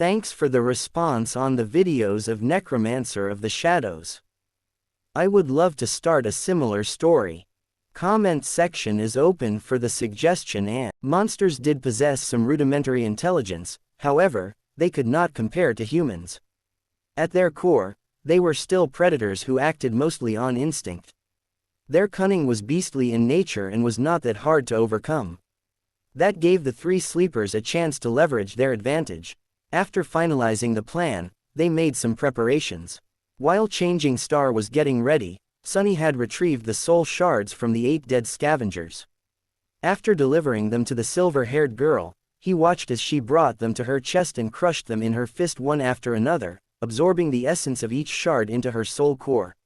Thanks for the response on the videos of Necromancer of the Shadows. I would love to start a similar story. Comment section is open for the suggestion. And monsters did possess some rudimentary intelligence, however, they could not compare to humans. At their core, they were still predators who acted mostly on instinct. Their cunning was beastly in nature and was not that hard to overcome. That gave the three sleepers a chance to leverage their advantage. After finalizing the plan, they made some preparations. While Changing Star was getting ready, Sunny had retrieved the soul shards from the 8 dead scavengers. After delivering them to the silver-haired girl, he watched as she brought them to her chest and crushed them in her fist one after another, absorbing the essence of each shard into her soul core.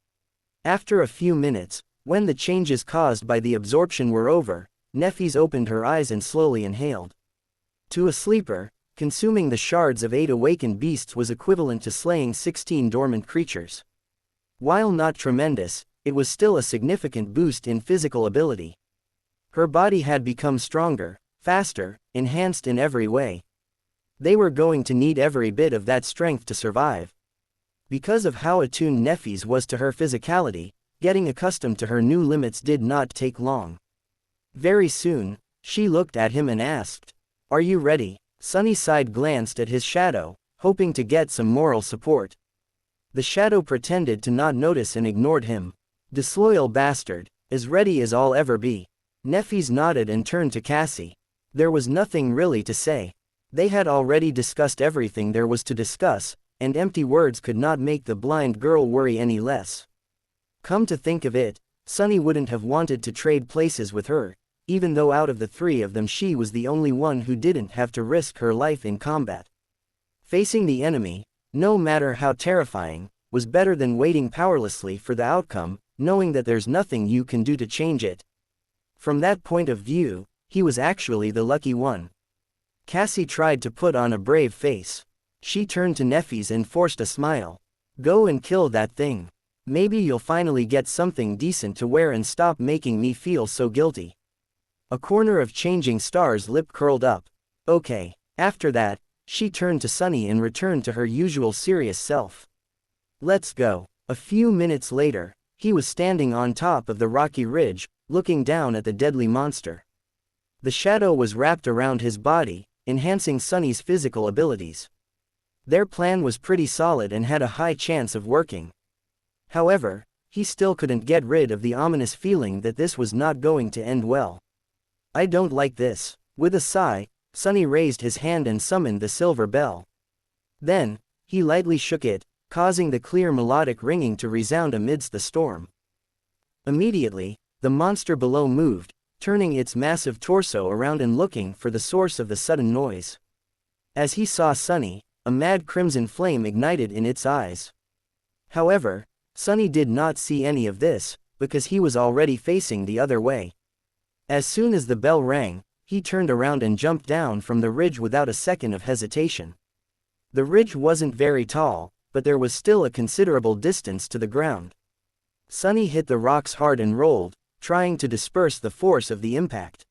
After a few minutes, when the changes caused by the absorption were over, Nephis opened her eyes and slowly inhaled. To a sleeper, consuming the shards of 8 awakened beasts was equivalent to slaying 16 dormant creatures. While not tremendous, it was still a significant boost in physical ability. Her body had become stronger, faster, enhanced in every way. They were going to need every bit of that strength to survive. Because of how attuned Nephis was to her physicality, getting accustomed to her new limits did not take long. Very soon, she looked at him and asked, "Are you ready?" Sunnyside glanced at his shadow, hoping to get some moral support. The shadow pretended to not notice and ignored him. Disloyal bastard, as ready as I'll ever be. Nephis nodded and turned to Cassie. There was nothing really to say. They had already discussed everything there was to discuss, and empty words could not make the blind girl worry any less. Come to think of it, Sunny wouldn't have wanted to trade places with her, even though out of the 3 of them she was the only one who didn't have to risk her life in combat. Facing the enemy, no matter how terrifying, was better than waiting powerlessly for the outcome, knowing that there's nothing you can do to change it. From that point of view, he was actually the lucky one. Cassie tried to put on a brave face. She turned to Nephis and forced a smile. Go and kill that thing. Maybe you'll finally get something decent to wear and stop making me feel so guilty. A corner of Changing Star's lip curled up. Okay. After that, she turned to Sunny and returned to her usual serious self. Let's go. A few minutes later, he was standing on top of the rocky ridge, looking down at the deadly monster. The shadow was wrapped around his body, enhancing Sunny's physical abilities. Their plan was pretty solid and had a high chance of working. However, he still couldn't get rid of the ominous feeling that this was not going to end well. I don't like this. With a sigh, Sunny raised his hand and summoned the silver bell. Then, he lightly shook it, causing the clear melodic ringing to resound amidst the storm. Immediately, the monster below moved, turning its massive torso around and looking for the source of the sudden noise. As he saw Sunny, a mad crimson flame ignited in its eyes. However, Sunny did not see any of this, because he was already facing the other way. As soon as the bell rang, he turned around and jumped down from the ridge without a second of hesitation. The ridge wasn't very tall, but there was still a considerable distance to the ground. Sunny hit the rocks hard and rolled, trying to disperse the force of the impact.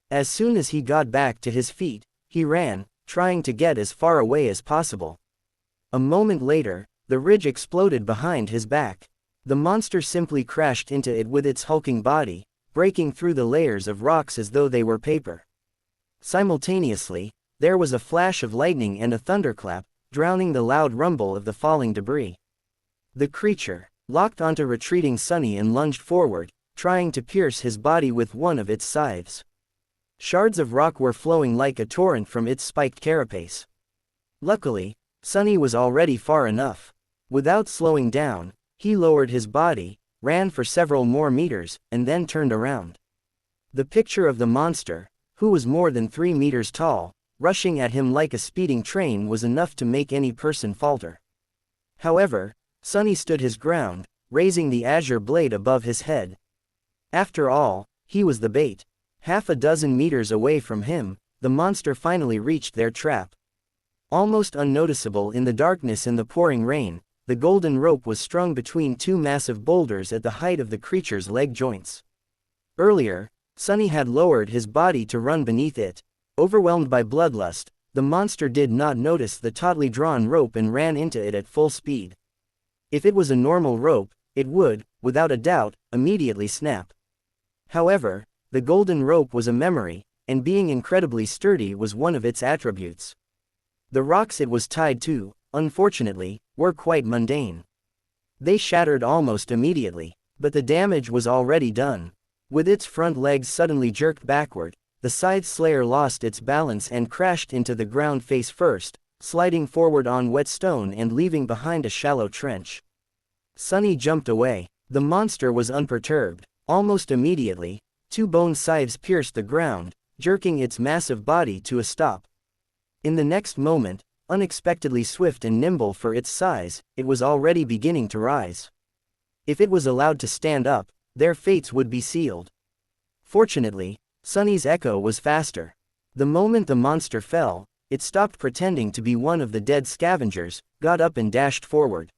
As soon as he got back to his feet, he ran, trying to get as far away as possible. A moment later, the ridge exploded behind his back. The monster simply crashed into it with its hulking body, breaking through the layers of rocks as though they were paper. Simultaneously, there was a flash of lightning and a thunderclap, drowning the loud rumble of the falling debris. The creature locked onto retreating Sunny and lunged forward, trying to pierce his body with one of its scythes. Shards of rock were flowing like a torrent from its spiked carapace. Luckily, Sunny was already far enough. Without slowing down, he lowered his body, ran for several more meters, and then turned around. The picture of the monster, who was more than 3 meters tall, rushing at him like a speeding train was enough to make any person falter. However, Sunny stood his ground, raising the azure blade above his head. After all, he was the bait. Half a dozen meters away from him, the monster finally reached their trap. Almost unnoticeable in the darkness and the pouring rain, the golden rope was strung between 2 massive boulders at the height of the creature's leg joints. Earlier, Sunny had lowered his body to run beneath it. Overwhelmed by bloodlust, the monster did not notice the tautly drawn rope and ran into it at full speed. If it was a normal rope, it would, without a doubt, immediately snap. However, the golden rope was a memory, and being incredibly sturdy was one of its attributes. The rocks it was tied to, unfortunately, were quite mundane. They shattered almost immediately, but the damage was already done. With its front legs suddenly jerked backward, the Scythe Slayer lost its balance and crashed into the ground face first, sliding forward on wet stone and leaving behind a shallow trench. Sunny jumped away. The monster was unperturbed. Almost immediately, two bone scythes pierced the ground, jerking its massive body to a stop. In the next moment, unexpectedly swift and nimble for its size, it was already beginning to rise. If it was allowed to stand up, their fates would be sealed. Fortunately, Sunny's echo was faster. The moment the monster fell, it stopped pretending to be one of the dead scavengers, got up and dashed forward.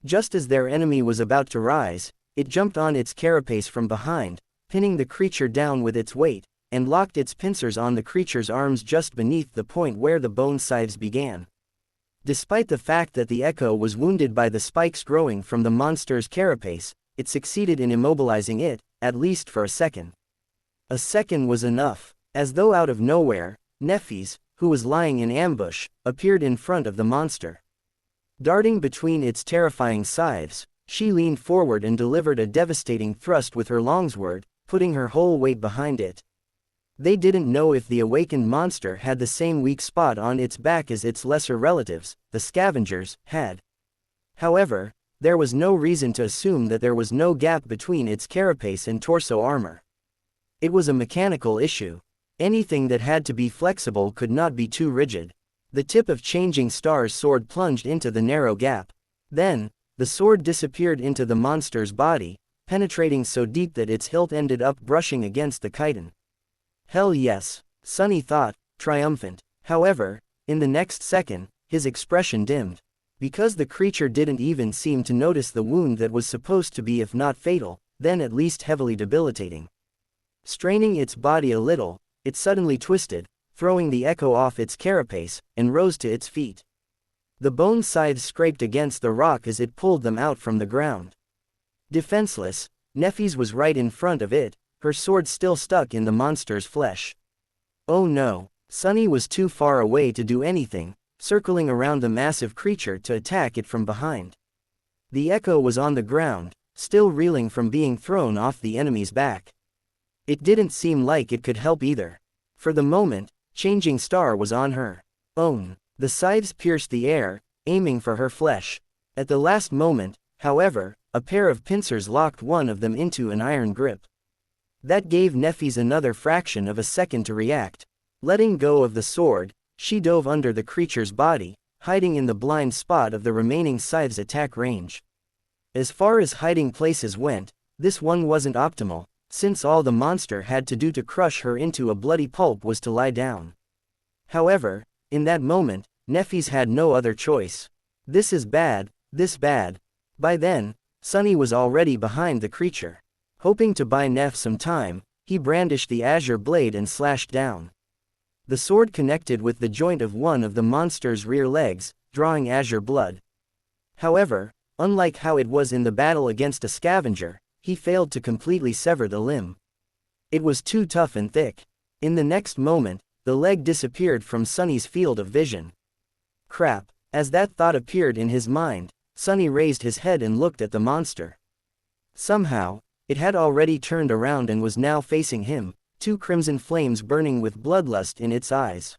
Just as their enemy was about to rise, it jumped on its carapace from behind, pinning the creature down with its weight, and locked its pincers on the creature's arms just beneath the point where the bone scythes began. Despite the fact that the echo was wounded by the spikes growing from the monster's carapace, it succeeded in immobilizing it, at least for a second. A second was enough. As though out of nowhere, Nephis, who was lying in ambush, appeared in front of the monster. Darting between its terrifying scythes, she leaned forward and delivered a devastating thrust with her longsword, putting her whole weight behind it. They didn't know if the awakened monster had the same weak spot on its back as its lesser relatives, the scavengers, had. However, there was no reason to assume that there was no gap between its carapace and torso armor. It was a mechanical issue. Anything that had to be flexible could not be too rigid. The tip of Changing Star's sword plunged into the narrow gap. Then, the sword disappeared into the monster's body, penetrating so deep that its hilt ended up brushing against the chitin. Hell yes, Sunny thought, triumphant. However, in the next second, his expression dimmed. Because the creature didn't even seem to notice the wound that was supposed to be, if not fatal, then at least heavily debilitating. Straining its body a little, it suddenly twisted, throwing the echo off its carapace, and rose to its feet. The bone scythes scraped against the rock as it pulled them out from the ground. Defenseless, Nephis was right in front of it, her sword still stuck in the monster's flesh. Oh no, Sunny was too far away to do anything, circling around the massive creature to attack it from behind. The echo was on the ground, still reeling from being thrown off the enemy's back. It didn't seem like it could help either. For the moment, Changing Star was on her own. The scythes pierced the air, aiming for her flesh. At the last moment, however, a pair of pincers locked one of them into an iron grip. That gave Nephis another fraction of a second to react. Letting go of the sword, she dove under the creature's body, hiding in the blind spot of the remaining scythe's attack range. As far as hiding places went, this one wasn't optimal, since all the monster had to do to crush her into a bloody pulp was to lie down. However, in that moment, Nephis had no other choice. This is bad, this bad. By then, Sunny was already behind the creature. Hoping to buy Neph some time, he brandished the azure blade and slashed down. The sword connected with the joint of one of the monster's rear legs, drawing azure blood. However, unlike how it was in the battle against a scavenger, he failed to completely sever the limb. It was too tough and thick. In the next moment, the leg disappeared from Sunny's field of vision. Crap, as that thought appeared in his mind, Sunny raised his head and looked at the monster. Somehow, it had already turned around and was now facing him, two crimson flames burning with bloodlust in its eyes.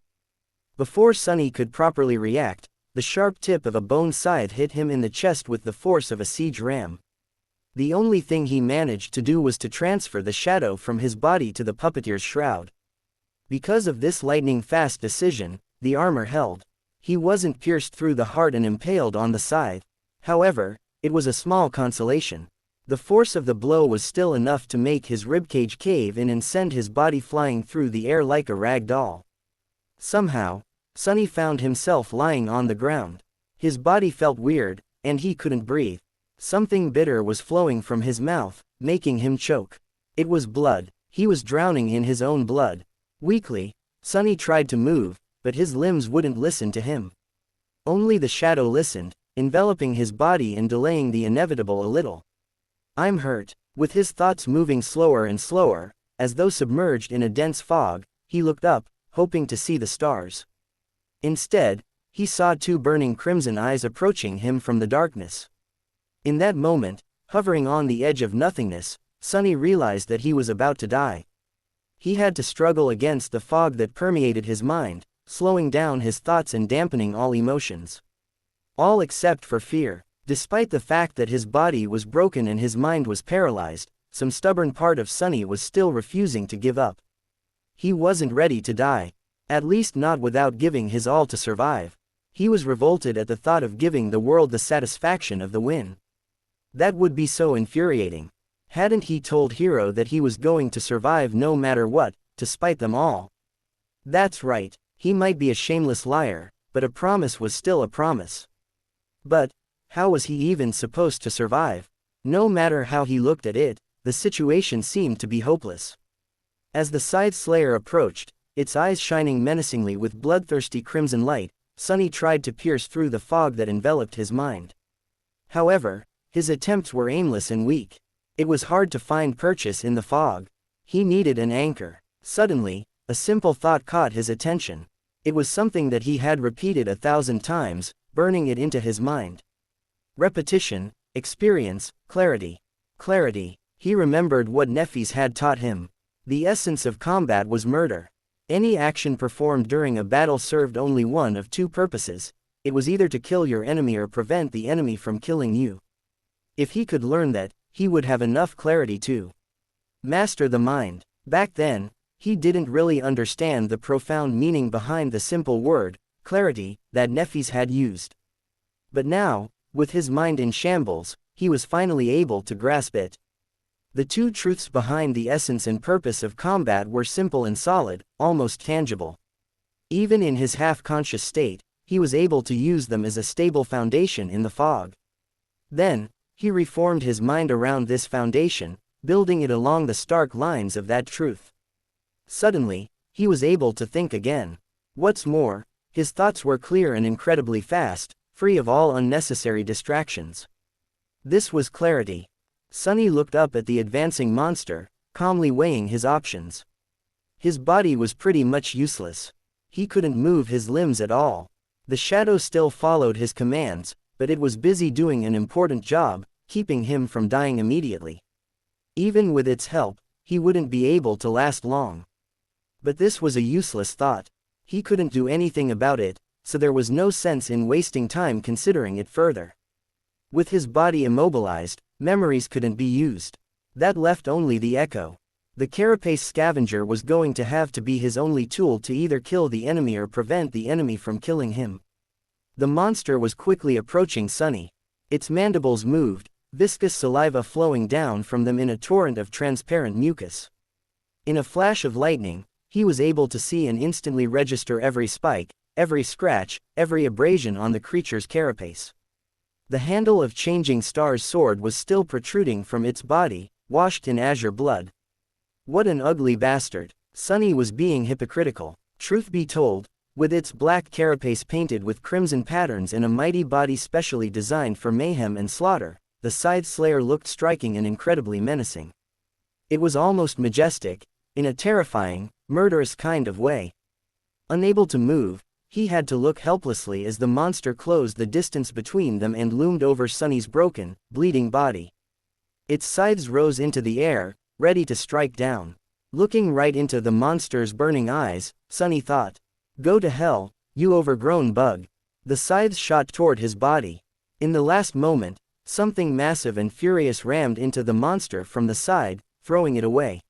Before Sunny could properly react, the sharp tip of a bone scythe hit him in the chest with the force of a siege ram. The only thing he managed to do was to transfer the shadow from his body to the puppeteer's shroud. Because of this lightning-fast decision, the armor held. He wasn't pierced through the heart and impaled on the scythe. However, it was a small consolation. The force of the blow was still enough to make his ribcage cave in and send his body flying through the air like a rag doll. Somehow, Sunny found himself lying on the ground. His body felt weird, and he couldn't breathe. Something bitter was flowing from his mouth, making him choke. It was blood. He was drowning in his own blood. Weakly, Sunny tried to move, but his limbs wouldn't listen to him. Only the shadow listened, enveloping his body and delaying the inevitable a little. I'm hurt. With his thoughts moving slower and slower, as though submerged in a dense fog, he looked up, hoping to see the stars. Instead, he saw two burning crimson eyes approaching him from the darkness. In that moment, hovering on the edge of nothingness, Sunny realized that he was about to die. He had to struggle against the fog that permeated his mind, slowing down his thoughts and dampening all emotions. All except for fear. Despite the fact that his body was broken and his mind was paralyzed, some stubborn part of Sunny was still refusing to give up. He wasn't ready to die. At least not without giving his all to survive. He was revolted at the thought of giving the world the satisfaction of the win. That would be so infuriating. Hadn't he told Hiro that he was going to survive no matter what, to spite them all? That's right, he might be a shameless liar, but a promise was still a promise. But how was he even supposed to survive? No matter how he looked at it, the situation seemed to be hopeless. As the Scythe Slayer approached, its eyes shining menacingly with bloodthirsty crimson light, Sunny tried to pierce through the fog that enveloped his mind. However, his attempts were aimless and weak. It was hard to find purchase in the fog. He needed an anchor. Suddenly, a simple thought caught his attention. It was something that he had repeated 1,000 times, burning it into his mind. Repetition, experience, clarity. Clarity. He remembered what Nephis had taught him. The essence of combat was murder. Any action performed during a battle served only one of two purposes. It was either to kill your enemy or prevent the enemy from killing you. If he could learn that, he would have enough clarity to master the mind. Back then, he didn't really understand the profound meaning behind the simple word, clarity, that Nephis had used. But now, with his mind in shambles, he was finally able to grasp it. The two truths behind the essence and purpose of combat were simple and solid, almost tangible. Even in his half-conscious state, he was able to use them as a stable foundation in the fog. Then, he reformed his mind around this foundation, building it along the stark lines of that truth. Suddenly, he was able to think again. What's more, his thoughts were clear and incredibly fast, free of all unnecessary distractions. This was clarity. Sunny looked up at the advancing monster, calmly weighing his options. His body was pretty much useless. He couldn't move his limbs at all. The shadow still followed his commands, but it was busy doing an important job, keeping him from dying immediately. Even with its help, he wouldn't be able to last long. But this was a useless thought. He couldn't do anything about it, so there was no sense in wasting time considering it further. With his body immobilized, memories couldn't be used. That left only the echo. The carapace scavenger was going to have to be his only tool to either kill the enemy or prevent the enemy from killing him. The monster was quickly approaching Sunny. Its mandibles moved, viscous saliva flowing down from them in a torrent of transparent mucus. In a flash of lightning, he was able to see and instantly register every spike, every scratch, every abrasion on the creature's carapace. The handle of Changing Star's sword was still protruding from its body, washed in azure blood. What an ugly bastard. Sunny was being hypocritical. Truth be told, with its black carapace painted with crimson patterns and a mighty body specially designed for mayhem and slaughter, the Scythe Slayer looked striking and incredibly menacing. It was almost majestic, in a terrifying, murderous kind of way. Unable to move, he had to look helplessly as the monster closed the distance between them and loomed over Sunny's broken, bleeding body. Its scythes rose into the air, ready to strike down. Looking right into the monster's burning eyes, Sunny thought, "Go to hell, you overgrown bug." The scythes shot toward his body. In the last moment, something massive and furious rammed into the monster from the side, throwing it away.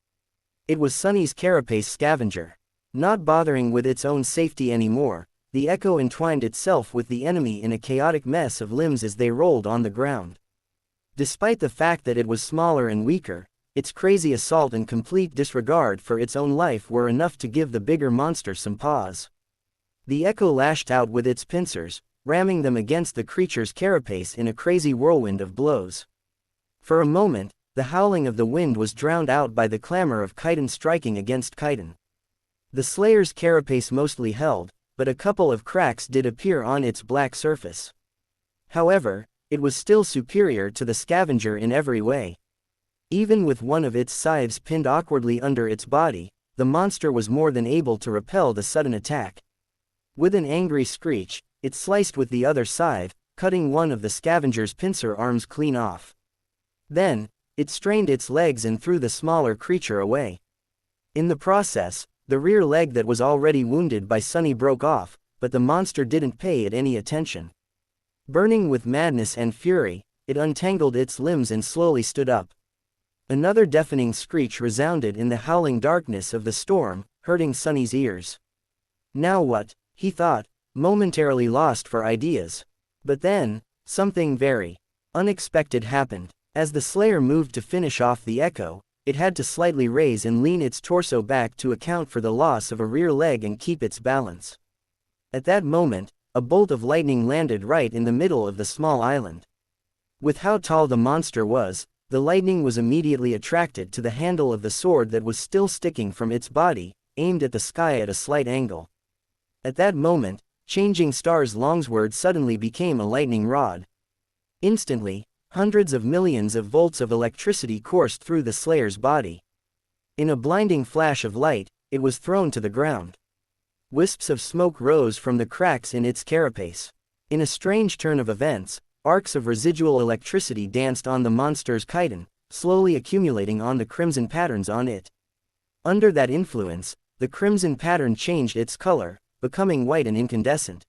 It was Sunny's carapace scavenger. Not bothering with its own safety anymore, the echo entwined itself with the enemy in a chaotic mess of limbs as they rolled on the ground. Despite the fact that it was smaller and weaker, its crazy assault and complete disregard for its own life were enough to give the bigger monster some pause. The echo lashed out with its pincers, ramming them against the creature's carapace in a crazy whirlwind of blows. For a moment, the howling of the wind was drowned out by the clamor of chitin striking against chitin. The Slayer's carapace mostly held, but a couple of cracks did appear on its black surface. However, it was still superior to the scavenger in every way. Even with one of its scythes pinned awkwardly under its body, the monster was more than able to repel the sudden attack. With an angry screech, it sliced with the other scythe, cutting one of the scavenger's pincer arms clean off. Then, it strained its legs and threw the smaller creature away. In the process, the rear leg that was already wounded by Sunny broke off, but the monster didn't pay it any attention. Burning with madness and fury, it untangled its limbs and slowly stood up. Another deafening screech resounded in the howling darkness of the storm, hurting Sunny's ears. Now what, he thought, momentarily lost for ideas. But then, something very unexpected happened. As the Slayer moved to finish off the echo, it had to slightly raise and lean its torso back to account for the loss of a rear leg and keep its balance. At that moment, a bolt of lightning landed right in the middle of the small island. With how tall the monster was, the lightning was immediately attracted to the handle of the sword that was still sticking from its body, aimed at the sky at a slight angle. At that moment, Changing Star's longsword suddenly became a lightning rod. Instantly, hundreds of millions of volts of electricity coursed through the Slayer's body. In a blinding flash of light, it was thrown to the ground. Wisps of smoke rose from the cracks in its carapace. In a strange turn of events, arcs of residual electricity danced on the monster's chitin, slowly accumulating on the crimson patterns on it. Under that influence, the crimson pattern changed its color, becoming white and incandescent.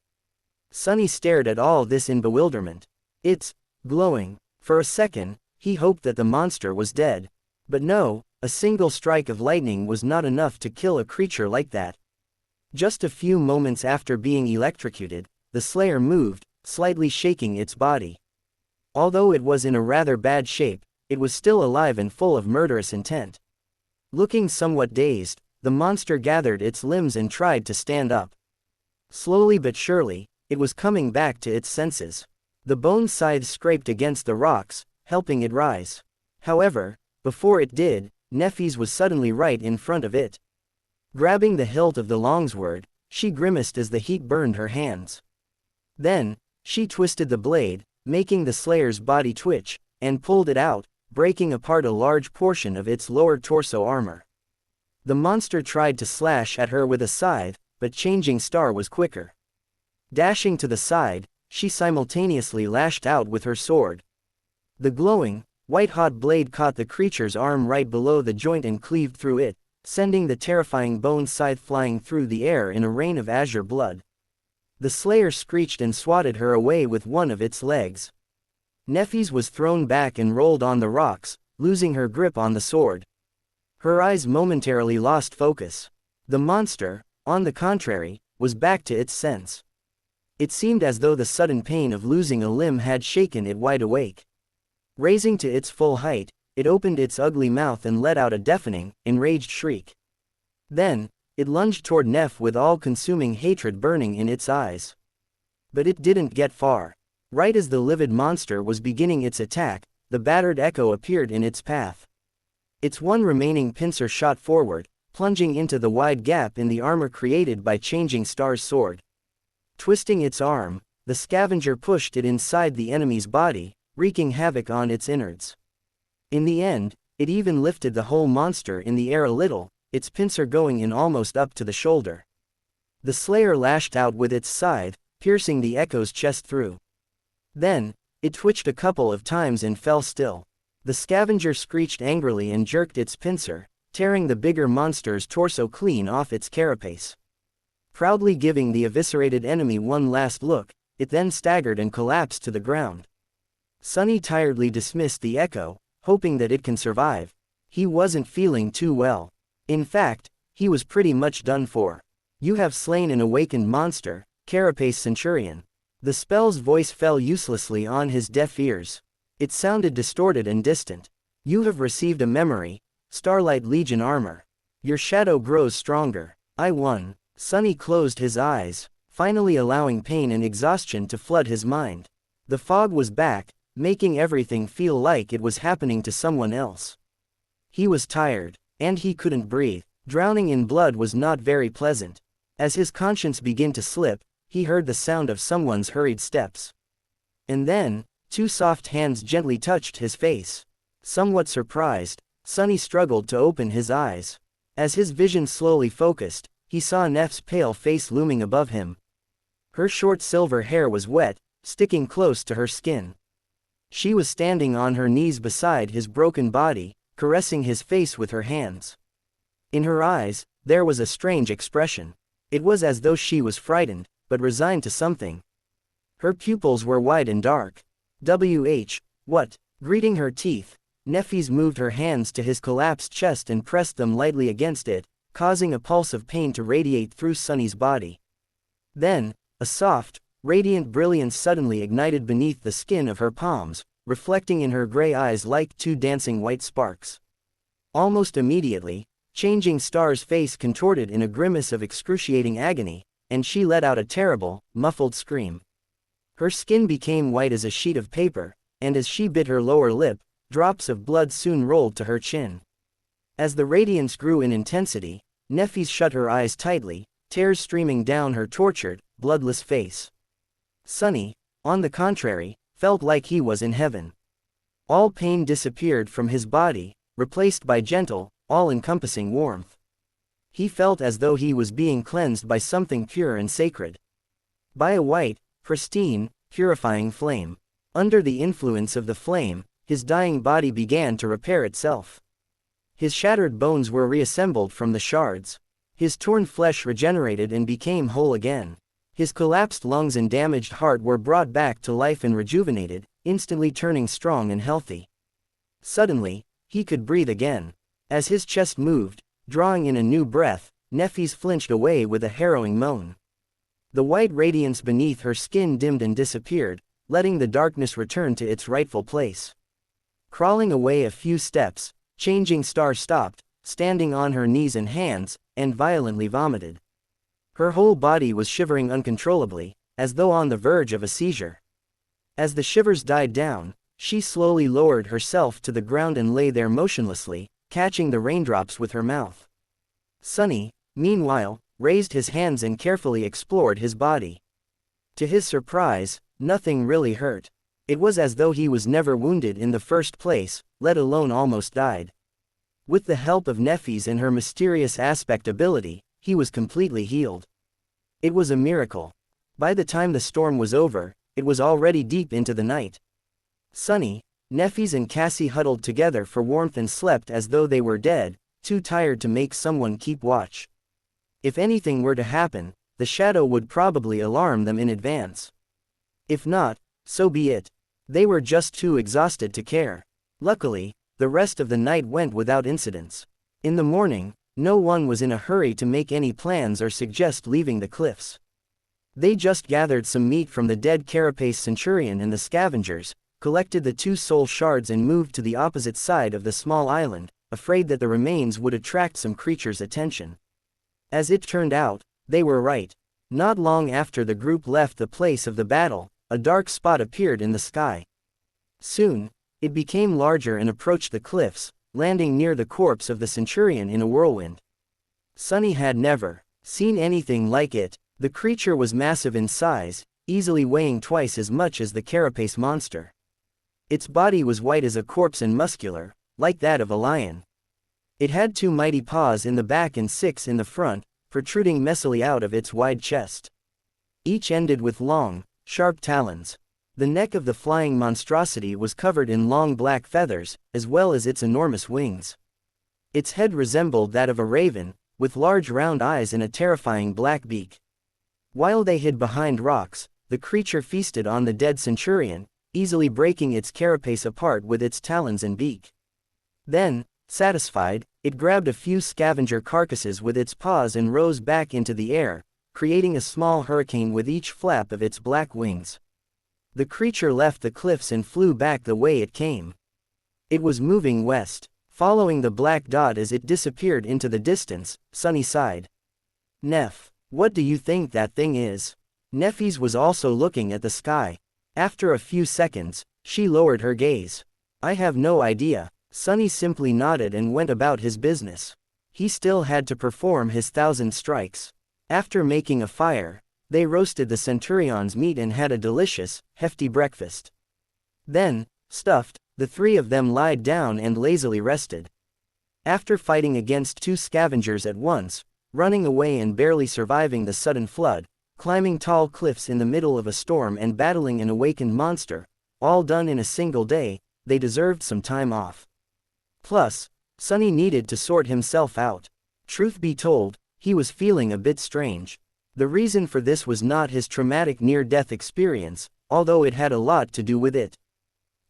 Sunny stared at all this in bewilderment. It's glowing. For a second, he hoped that the monster was dead. But no, a single strike of lightning was not enough to kill a creature like that. Just a few moments after being electrocuted, the Slayer moved, slightly shaking its body. Although it was in a rather bad shape, it was still alive and full of murderous intent. Looking somewhat dazed, the monster gathered its limbs and tried to stand up. Slowly but surely, it was coming back to its senses. The bone scythe scraped against the rocks, helping it rise. However, before it did, Nephis was suddenly right in front of it. Grabbing the hilt of the longsword, she grimaced as the heat burned her hands. Then, she twisted the blade, making the Slayer's body twitch, and pulled it out, breaking apart a large portion of its lower torso armor. The monster tried to slash at her with a scythe, but Changing Star was quicker. Dashing to the side, she simultaneously lashed out with her sword. The glowing, white-hot blade caught the creature's arm right below the joint and cleaved through it, sending the terrifying bone scythe flying through the air in a rain of azure blood. The Slayer screeched and swatted her away with one of its legs. Nephis was thrown back and rolled on the rocks, losing her grip on the sword. Her eyes momentarily lost focus. The monster, on the contrary, was back to its sense. It seemed as though the sudden pain of losing a limb had shaken it wide awake. Raising to its full height, it opened its ugly mouth and let out a deafening, enraged shriek. Then, it lunged toward Neph with all-consuming hatred burning in its eyes. But it didn't get far. Right as the livid monster was beginning its attack, the battered echo appeared in its path. Its one remaining pincer shot forward, plunging into the wide gap in the armor created by Changing Star's sword. Twisting its arm, the scavenger pushed it inside the enemy's body, wreaking havoc on its innards. In the end, it even lifted the whole monster in the air a little, its pincer going in almost up to the shoulder. The Slayer lashed out with its scythe, piercing the echo's chest through. Then, it twitched a couple of times and fell still. The scavenger screeched angrily and jerked its pincer, tearing the bigger monster's torso clean off its carapace. Proudly giving the eviscerated enemy one last look, it then staggered and collapsed to the ground. Sunny tiredly dismissed the echo, hoping that it can survive. He wasn't feeling too well. In fact, he was pretty much done for. You have slain an awakened monster, Carapace Centurion. The spell's voice fell uselessly on his deaf ears. It sounded distorted and distant. You have received a memory, Starlight Legion armor. Your shadow grows stronger. I won. Sunny closed his eyes, finally allowing pain and exhaustion to flood his mind. The fog was back, making everything feel like it was happening to someone else. He was tired, and he couldn't breathe. Drowning in blood was not very pleasant. As his conscience began to slip, he heard the sound of someone's hurried steps. And then, two soft hands gently touched his face. Somewhat surprised, Sunny struggled to open his eyes. As his vision slowly focused, he saw Neff's pale face looming above him. Her short silver hair was wet, sticking close to her skin. She was standing on her knees beside his broken body, caressing his face with her hands. In her eyes, there was a strange expression. It was as though she was frightened, but resigned to something. Her pupils were wide and dark. What? Greeting her teeth, Neffis moved her hands to his collapsed chest and pressed them lightly against it, causing a pulse of pain to radiate through Sunny's body. Then, a soft, radiant brilliance suddenly ignited beneath the skin of her palms, reflecting in her gray eyes like two dancing white sparks. Almost immediately, Changing Star's face contorted in a grimace of excruciating agony, and she let out a terrible, muffled scream. Her skin became white as a sheet of paper, and as she bit her lower lip, drops of blood soon rolled to her chin. As the radiance grew in intensity, Neffis shut her eyes tightly, tears streaming down her tortured, bloodless face. Sunny, on the contrary, felt like he was in heaven. All pain disappeared from his body, replaced by gentle, all-encompassing warmth. He felt as though he was being cleansed by something pure and sacred. By a white, pristine, purifying flame. Under the influence of the flame, his dying body began to repair itself. His shattered bones were reassembled from the shards. His torn flesh regenerated and became whole again. His collapsed lungs and damaged heart were brought back to life and rejuvenated, instantly turning strong and healthy. Suddenly, he could breathe again. As his chest moved, drawing in a new breath, Neffis flinched away with a harrowing moan. The white radiance beneath her skin dimmed and disappeared, letting the darkness return to its rightful place. Crawling away a few steps, Changing Star stopped, standing on her knees and hands, and violently vomited. Her whole body was shivering uncontrollably, as though on the verge of a seizure. As the shivers died down, she slowly lowered herself to the ground and lay there motionlessly, catching the raindrops with her mouth. Sunny, meanwhile, raised his hands and carefully explored his body. To his surprise, nothing really hurt. It was as though he was never wounded in the first place, let alone almost died. With the help of Neffis and her mysterious aspect ability, he was completely healed. It was a miracle. By the time the storm was over, it was already deep into the night. Sunny, Neffis and Cassie huddled together for warmth and slept as though they were dead, too tired to make someone keep watch. If anything were to happen, the shadow would probably alarm them in advance. If not, so be it. They were just too exhausted to care. Luckily, the rest of the night went without incidents. In the morning, no one was in a hurry to make any plans or suggest leaving the cliffs. They just gathered some meat from the dead Carapace Centurion and the scavengers, collected the 2 soul shards and moved to the opposite side of the small island, afraid that the remains would attract some creature's attention. As it turned out, they were right. Not long after the group left the place of the battle, a dark spot appeared in the sky. Soon, it became larger and approached the cliffs, landing near the corpse of the Centurion in a whirlwind. Sunny had never seen anything like it. The creature was massive in size, easily weighing twice as much as the Carapace monster. Its body was white as a corpse and muscular, like that of a lion. It had 2 mighty paws in the back and 6 in the front, protruding messily out of its wide chest. Each ended with long, sharp talons. The neck of the flying monstrosity was covered in long black feathers, as well as its enormous wings. Its head resembled that of a raven, with large round eyes and a terrifying black beak. While they hid behind rocks, the creature feasted on the dead Centurion, easily breaking its carapace apart with its talons and beak. Then, satisfied, it grabbed a few scavenger carcasses with its paws and rose back into the air, creating a small hurricane with each flap of its black wings. The creature left the cliffs and flew back the way it came. It was moving west, following the black dot as it disappeared into the distance. Sunny sighed. Neff, what do you think that thing is? Neffis was also looking at the sky. After a few seconds, she lowered her gaze. I have no idea. Sunny simply nodded and went about his business. He still had to perform his 1,000 strikes. After making a fire, they roasted the centurion's meat and had a delicious, hefty breakfast. Then, stuffed, the three of them lied down and lazily rested. After fighting against two scavengers at once, running away and barely surviving the sudden flood, climbing tall cliffs in the middle of a storm and battling an awakened monster, all done in a single day, they deserved some time off. Plus, Sunny needed to sort himself out. Truth be told, he was feeling a bit strange. The reason for this was not his traumatic near-death experience, although it had a lot to do with it.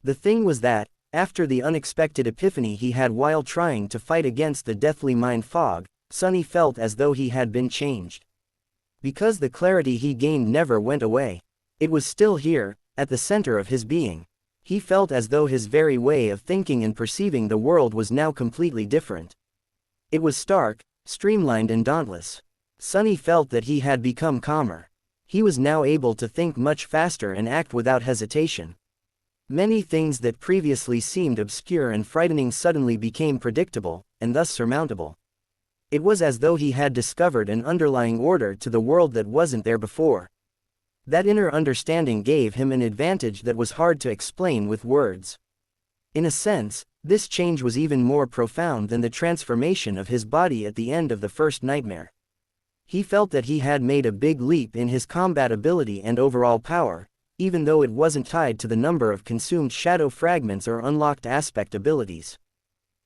The thing was that, after the unexpected epiphany he had while trying to fight against the deathly mind fog, Sunny felt as though he had been changed. Because the clarity he gained never went away. It was still here, at the center of his being. He felt as though his very way of thinking and perceiving the world was now completely different. It was stark, streamlined and dauntless. Sunny felt that he had become calmer. He was now able to think much faster and act without hesitation. Many things that previously seemed obscure and frightening suddenly became predictable, and thus surmountable. It was as though he had discovered an underlying order to the world that wasn't there before. That inner understanding gave him an advantage that was hard to explain with words. In a sense, this change was even more profound than the transformation of his body at the end of the first nightmare. He felt that he had made a big leap in his combat ability and overall power, even though it wasn't tied to the number of consumed shadow fragments or unlocked aspect abilities.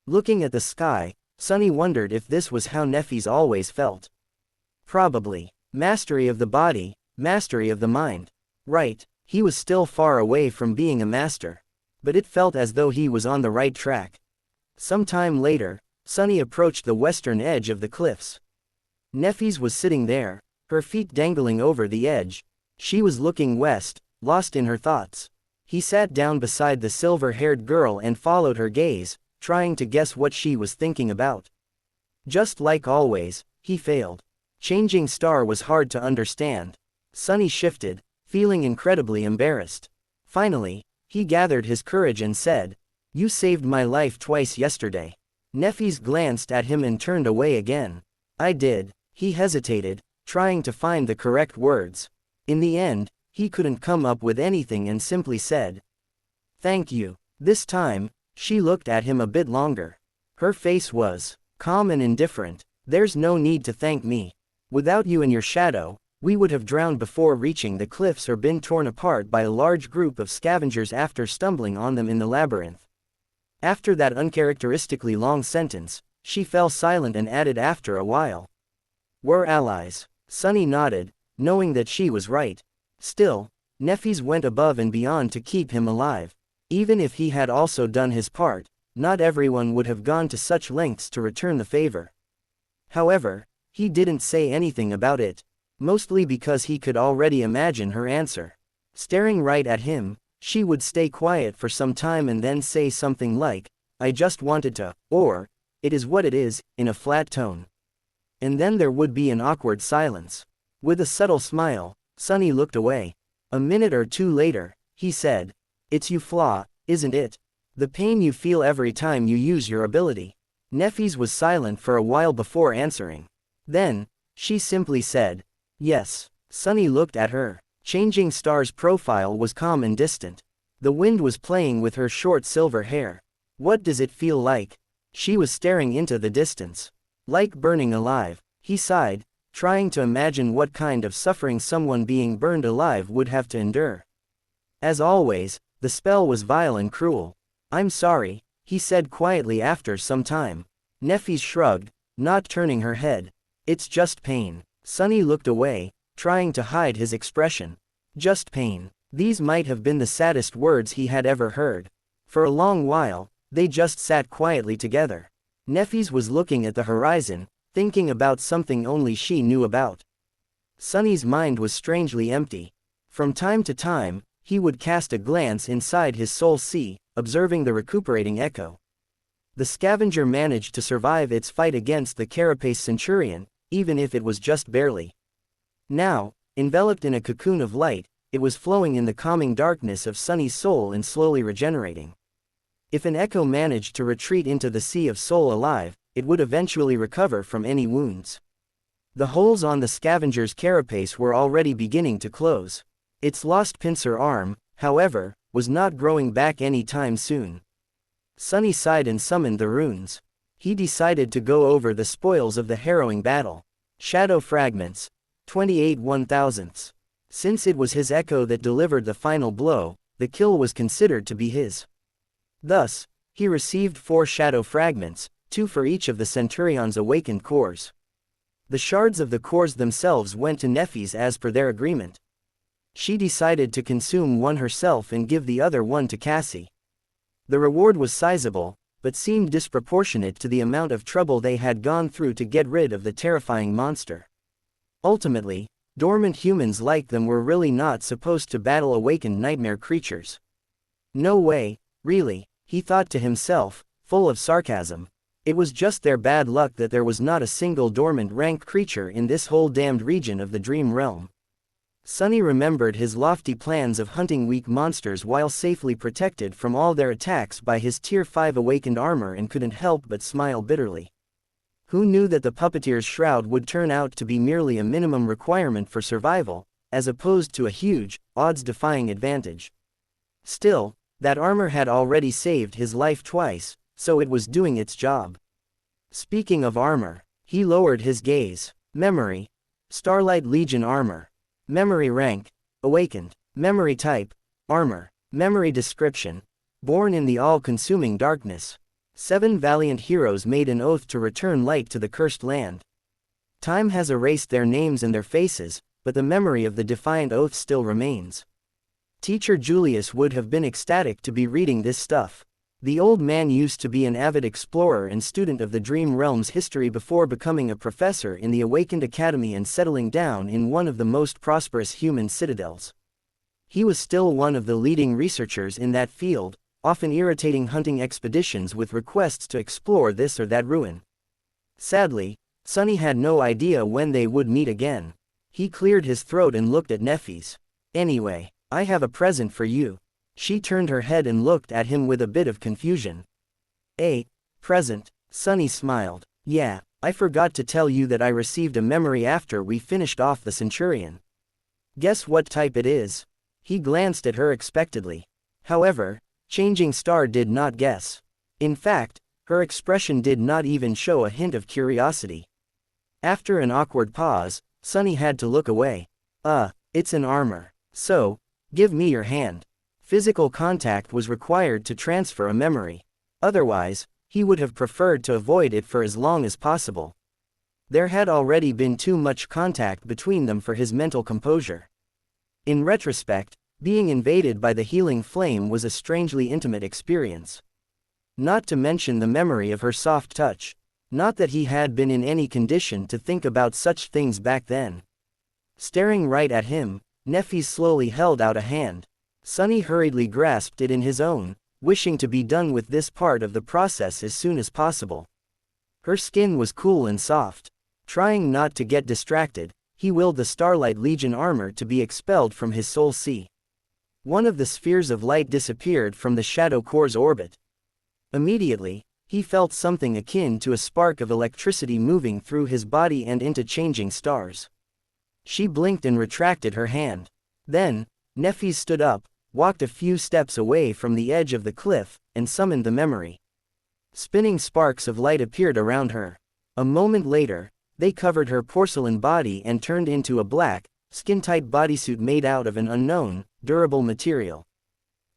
Looking at the sky, Sunny wondered if this was how Nephis always felt. Probably. Mastery of the body, mastery of the mind. Right, he was still far away from being a master. But it felt as though he was on the right track. Some time later, Sunny approached the western edge of the cliffs. Nephis was sitting there, her feet dangling over the edge. She was looking west, lost in her thoughts. He sat down beside the silver-haired girl and followed her gaze, trying to guess what she was thinking about. Just like always, he failed. Changing Star was hard to understand. Sunny shifted, feeling incredibly embarrassed. Finally, he gathered his courage and said, "You saved my life twice yesterday." Nephis glanced at him and turned away again. "I did." He hesitated, trying to find the correct words. In the end, he couldn't come up with anything and simply said, "Thank you." This time, she looked at him a bit longer. Her face was calm and indifferent. "There's no need to thank me. Without you and your shadow, we would have drowned before reaching the cliffs or been torn apart by a large group of scavengers after stumbling on them in the labyrinth." After that uncharacteristically long sentence, she fell silent and added after a while, "We're allies." Sunny nodded, knowing that she was right. Still, Nephis went above and beyond to keep him alive. Even if he had also done his part, not everyone would have gone to such lengths to return the favor. However, he didn't say anything about it, mostly because he could already imagine her answer. Staring right at him, she would stay quiet for some time and then say something like, "I just wanted to," or, "It is what it is," in a flat tone. And then there would be an awkward silence. With a subtle smile, Sunny looked away. A minute or two later, he said, "It's you, Flaw, isn't it? The pain you feel every time you use your ability." Nephis was silent for a while before answering. Then, she simply said, "Yes." Sunny looked at her. Changing Star's profile was calm and distant. The wind was playing with her short silver hair. "What does it feel like?" She was staring into the distance. "Like burning alive," he sighed, trying to imagine what kind of suffering someone being burned alive would have to endure. As always, the spell was vile and cruel. "I'm sorry," he said quietly after some time. Nephis shrugged, not turning her head. "It's just pain." Sunny looked away, trying to hide his expression. Just pain. These might have been the saddest words he had ever heard. For a long while, they just sat quietly together. Nephis was looking at the horizon, thinking about something only she knew about. Sunny's mind was strangely empty. From time to time, he would cast a glance inside his soul sea, observing the recuperating echo. The scavenger managed to survive its fight against the carapace centurion, even if it was just barely. Now, enveloped in a cocoon of light, it was flowing in the calming darkness of Sunny's soul and slowly regenerating. If an echo managed to retreat into the sea of soul alive, it would eventually recover from any wounds. The holes on the scavenger's carapace were already beginning to close. Its lost pincer arm, however, was not growing back any time soon. Sunny sighed and summoned the runes. He decided to go over the spoils of the harrowing battle. Shadow fragments. 28 1/1000ths. Since it was his echo that delivered the final blow, the kill was considered to be his. Thus, he received 4 shadow fragments, 2 for each of the Centurion's awakened cores. The shards of the cores themselves went to Nephis as per their agreement. She decided to consume one herself and give the other one to Cassie. The reward was sizable, but seemed disproportionate to the amount of trouble they had gone through to get rid of the terrifying monster. Ultimately, dormant humans like them were really not supposed to battle awakened nightmare creatures. No way, really, he thought to himself, full of sarcasm. It was just their bad luck that there was not a single dormant ranked creature in this whole damned region of the Dream Realm. Sunny remembered his lofty plans of hunting weak monsters while safely protected from all their attacks by his Tier 5 awakened armor and couldn't help but smile bitterly. Who knew that the puppeteer's shroud would turn out to be merely a minimum requirement for survival, as opposed to a huge, odds-defying advantage? Still, that armor had already saved his life twice, so it was doing its job. Speaking of armor, he lowered his gaze. Memory. Starlight Legion armor. Memory rank. Awakened. Memory type. Armor. Memory description. Born in the all-consuming darkness. 7 valiant heroes made an oath to return light to the cursed land. Time has erased their names and their faces, but the memory of the defiant oath still remains. Teacher Julius would have been ecstatic to be reading this stuff. The old man used to be an avid explorer and student of the Dream Realm's history before becoming a professor in the Awakened Academy and settling down in one of the most prosperous human citadels. He was still one of the leading researchers in that field, often irritating hunting expeditions with requests to explore this or that ruin. Sadly, Sunny had no idea when they would meet again. He cleared his throat and looked at Nephis. "Anyway, I have a present for you." She turned her head and looked at him with a bit of confusion. "A present?" Sunny smiled. "Yeah, I forgot to tell you that I received a memory after we finished off the Centurion. Guess what type it is?" He glanced at her expectantly. However, Changing Star did not guess. In fact, her expression did not even show a hint of curiosity. After an awkward pause, Sunny had to look away. It's an armor. So, give me your hand." Physical contact was required to transfer a memory. Otherwise, he would have preferred to avoid it for as long as possible. There had already been too much contact between them for his mental composure. In retrospect, being invaded by the healing flame was a strangely intimate experience. Not to mention the memory of her soft touch. Not that he had been in any condition to think about such things back then. Staring right at him, Nephis slowly held out a hand. Sunny hurriedly grasped it in his own, wishing to be done with this part of the process as soon as possible. Her skin was cool and soft. Trying not to get distracted, he willed the Starlight Legion armor to be expelled from his soul sea. One of the spheres of light disappeared from the Shadow Core's orbit. Immediately, he felt something akin to a spark of electricity moving through his body and into Changing Stars. She blinked and retracted her hand. Then, Nephis stood up, walked a few steps away from the edge of the cliff, and summoned the memory. Spinning sparks of light appeared around her. A moment later, they covered her porcelain body and turned into a black, skin-tight bodysuit made out of an unknown, durable material.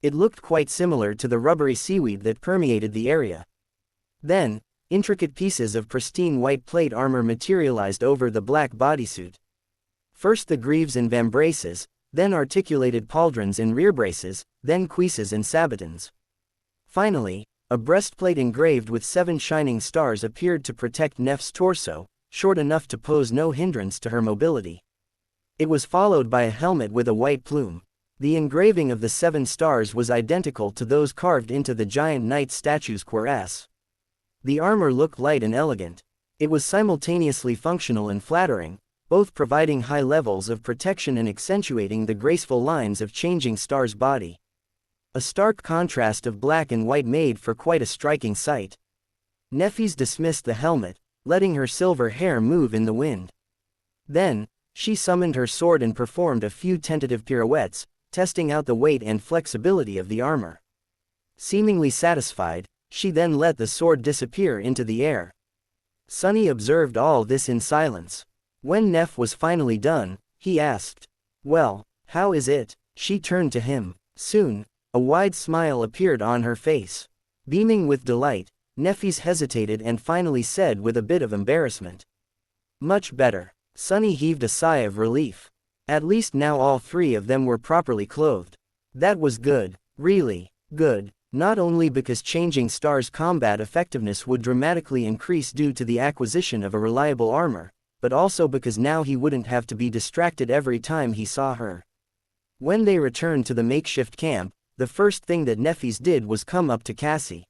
It looked quite similar to the rubbery seaweed that permeated the area. Then, intricate pieces of pristine white plate armor materialized over the black bodysuit. First the greaves and vambraces, then articulated pauldrons and rear braces, then cuisses and sabatons. Finally, a breastplate engraved with 7 shining stars appeared to protect Neph's torso, short enough to pose no hindrance to her mobility. It was followed by a helmet with a white plume. The engraving of the 7 stars was identical to those carved into the giant knight statue's cuirass. The armor looked light and elegant. It was simultaneously functional and flattering, both providing high levels of protection and accentuating the graceful lines of Changing Star's body. A stark contrast of black and white made for quite a striking sight. Nephis dismissed the helmet, letting her silver hair move in the wind. Then, she summoned her sword and performed a few tentative pirouettes, testing out the weight and flexibility of the armor. Seemingly satisfied, she then let the sword disappear into the air. Sunny observed all this in silence. When Neff was finally done, he asked, "Well, how is it?" She turned to him. Soon, a wide smile appeared on her face. Beaming with delight, Neffis hesitated and finally said with a bit of embarrassment, "Much better." Sunny heaved a sigh of relief. At least now all three of them were properly clothed. That was good. Really good. Not only because changing Star's combat effectiveness would dramatically increase due to the acquisition of a reliable armor, but also because now he wouldn't have to be distracted every time he saw her. When they returned to the makeshift camp, the first thing that Neffis did was come up to Cassie.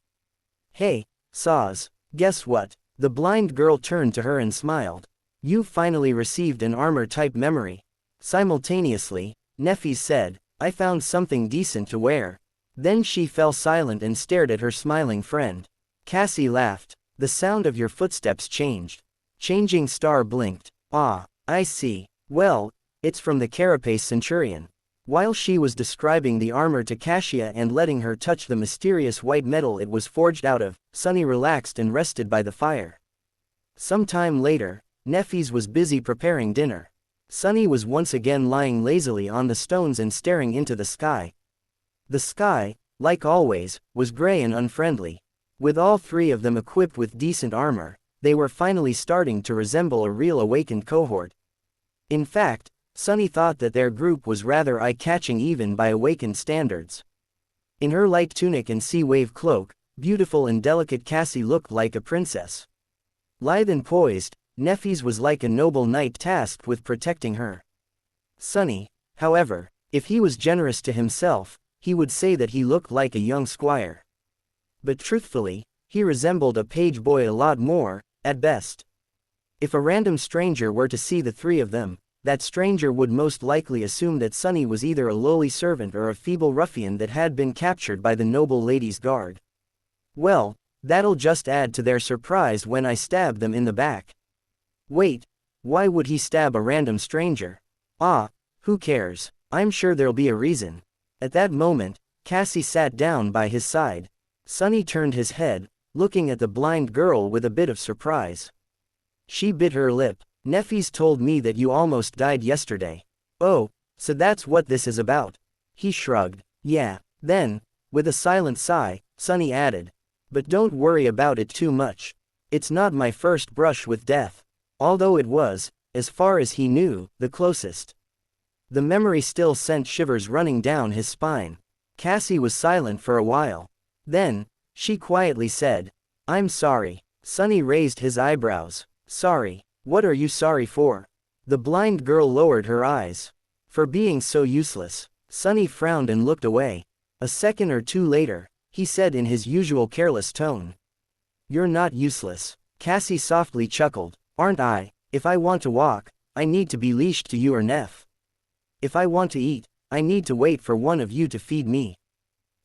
"Hey, Saz, guess what?" The blind girl turned to her and smiled. "You finally received an armor-type memory." Simultaneously, Neffis said, "I found something decent to wear." Then she fell silent and stared at her smiling friend. Cassie laughed. "The sound of your footsteps changed." Changing Star blinked. "Ah, I see. Well, it's from the Carapace Centurion." While she was describing the armor to Cassia and letting her touch the mysterious white metal it was forged out of, Sunny relaxed and rested by the fire. Some time later, Neffis was busy preparing dinner. Sunny was once again lying lazily on the stones and staring into the sky. The sky, like always, was gray and unfriendly. With all three of them equipped with decent armor, they were finally starting to resemble a real awakened cohort. In fact, Sunny thought that their group was rather eye-catching even by awakened standards. In her light tunic and sea-wave cloak, beautiful and delicate Cassie looked like a princess. Lithe and poised, Neffis was like a noble knight tasked with protecting her. Sunny, however, if he was generous to himself, he would say that he looked like a young squire. But truthfully, he resembled a page boy a lot more, at best. If a random stranger were to see the three of them, that stranger would most likely assume that Sunny was either a lowly servant or a feeble ruffian that had been captured by the noble lady's guard. Well, that'll just add to their surprise when I stab them in the back. Wait, why would he stab a random stranger? Ah, who cares? I'm sure there'll be a reason. At that moment, Cassie sat down by his side. Sunny turned his head, looking at the blind girl with a bit of surprise. She bit her lip. "Neffis told me that you almost died yesterday." "Oh, so that's what this is about." He shrugged. "Yeah." Then, with a silent sigh, Sunny added, "But don't worry about it too much. It's not my first brush with death." Although it was, as far as he knew, the closest. The memory still sent shivers running down his spine. Cassie was silent for a while. Then, she quietly said, "I'm sorry." Sunny raised his eyebrows. "Sorry? What are you sorry for?" The blind girl lowered her eyes. "For being so useless." Sunny frowned and looked away. A second or two later, he said in his usual careless tone, "You're not useless." Cassie softly chuckled. "Aren't I? If I want to walk, I need to be leashed to you or Neff. If I want to eat, I need to wait for one of you to feed me.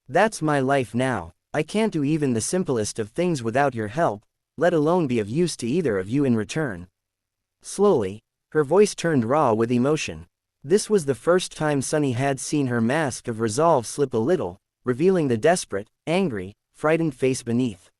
That's my life now. I can't do even the simplest of things without your help, let alone be of use to either of you in return." Slowly, her voice turned raw with emotion. This was the first time Sunny had seen her mask of resolve slip a little, revealing the desperate, angry, frightened face beneath.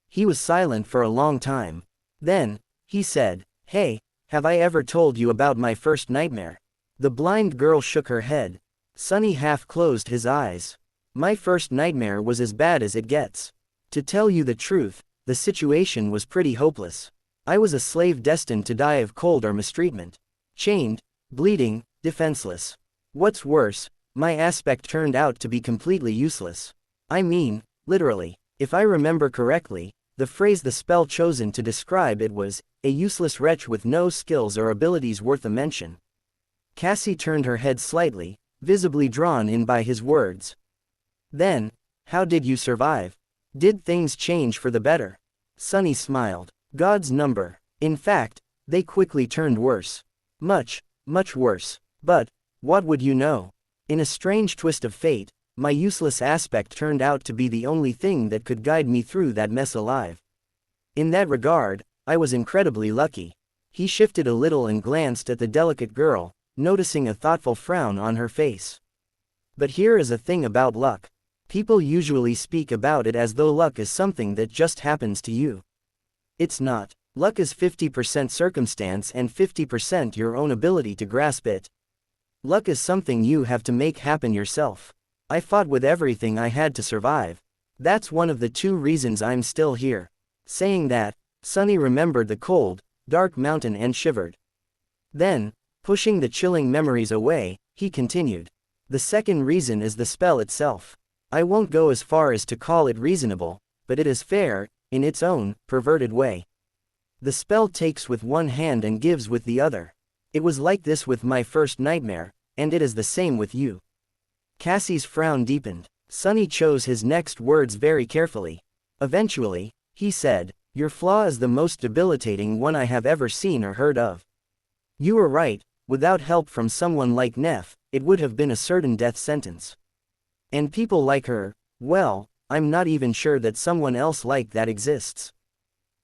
He was silent for a long time. Then, he said, "Hey, have I ever told you about my first nightmare?" The blind girl shook her head. Sunny half closed his eyes. "My first nightmare was as bad as it gets. To tell you the truth, the situation was pretty hopeless. I was a slave destined to die of cold or mistreatment. Chained, bleeding, defenseless. What's worse, my aspect turned out to be completely useless. I mean, literally. If I remember correctly, the phrase the spell chosen to describe it was, a useless wretch with no skills or abilities worth a mention." Cassie turned her head slightly, visibly drawn in by his words. "Then, how did you survive? Did things change for the better?" Sunny smiled. "God's number. In fact, they quickly turned worse. Much, much worse. But, what would you know? In a strange twist of fate, my useless aspect turned out to be the only thing that could guide me through that mess alive. In that regard, I was incredibly lucky. He shifted a little and glanced at the delicate girl, noticing a thoughtful frown on her face. But here is a thing about luck. People usually speak about it as though luck is something that just happens to you. It's not. Luck is 50% circumstance and 50% your own ability to grasp it. Luck is something you have to make happen yourself. I fought with everything I had to survive. That's one of the 2 reasons I'm still here. Saying that, Sunny remembered the cold, dark mountain and shivered. Then, pushing the chilling memories away, he continued. The second reason is the spell itself. I won't go as far as to call it reasonable, but it is fair, in its own, perverted way. The spell takes with one hand and gives with the other. It was like this with my first nightmare, and it is the same with you. Cassie's frown deepened. Sunny chose his next words very carefully. Eventually, he said, your flaw is the most debilitating one I have ever seen or heard of. You were right, without help from someone like Neff, it would have been a certain death sentence. And people like her, well, I'm not even sure that someone else like that exists.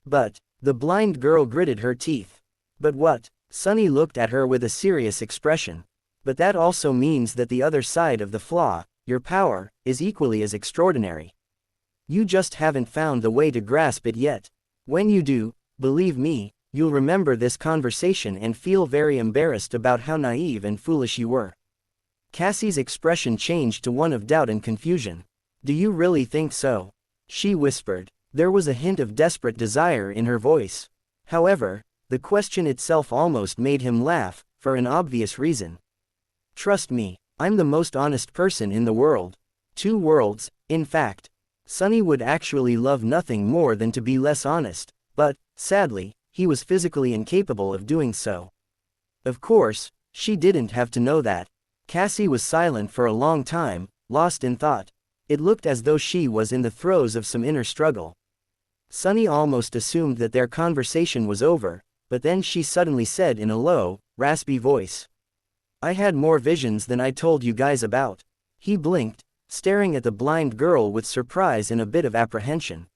But, the blind girl gritted her teeth. But what? Sunny looked at her with a serious expression. But that also means that the other side of the flaw, your power, is equally as extraordinary. You just haven't found the way to grasp it yet. When you do, believe me, you'll remember this conversation and feel very embarrassed about how naive and foolish you were. Cassie's expression changed to one of doubt and confusion. Do you really think so? She whispered. There was a hint of desperate desire in her voice. However, the question itself almost made him laugh, for an obvious reason. Trust me, I'm the most honest person in the world. 2 worlds, in fact. Sunny would actually love nothing more than to be less honest, but, sadly, he was physically incapable of doing so. Of course, she didn't have to know that. Cassie was silent for a long time, lost in thought. It looked as though she was in the throes of some inner struggle. Sunny almost assumed that their conversation was over, but then she suddenly said in a low, raspy voice. I had more visions than I told you guys about. He blinked, staring at the blind girl with surprise and a bit of apprehension.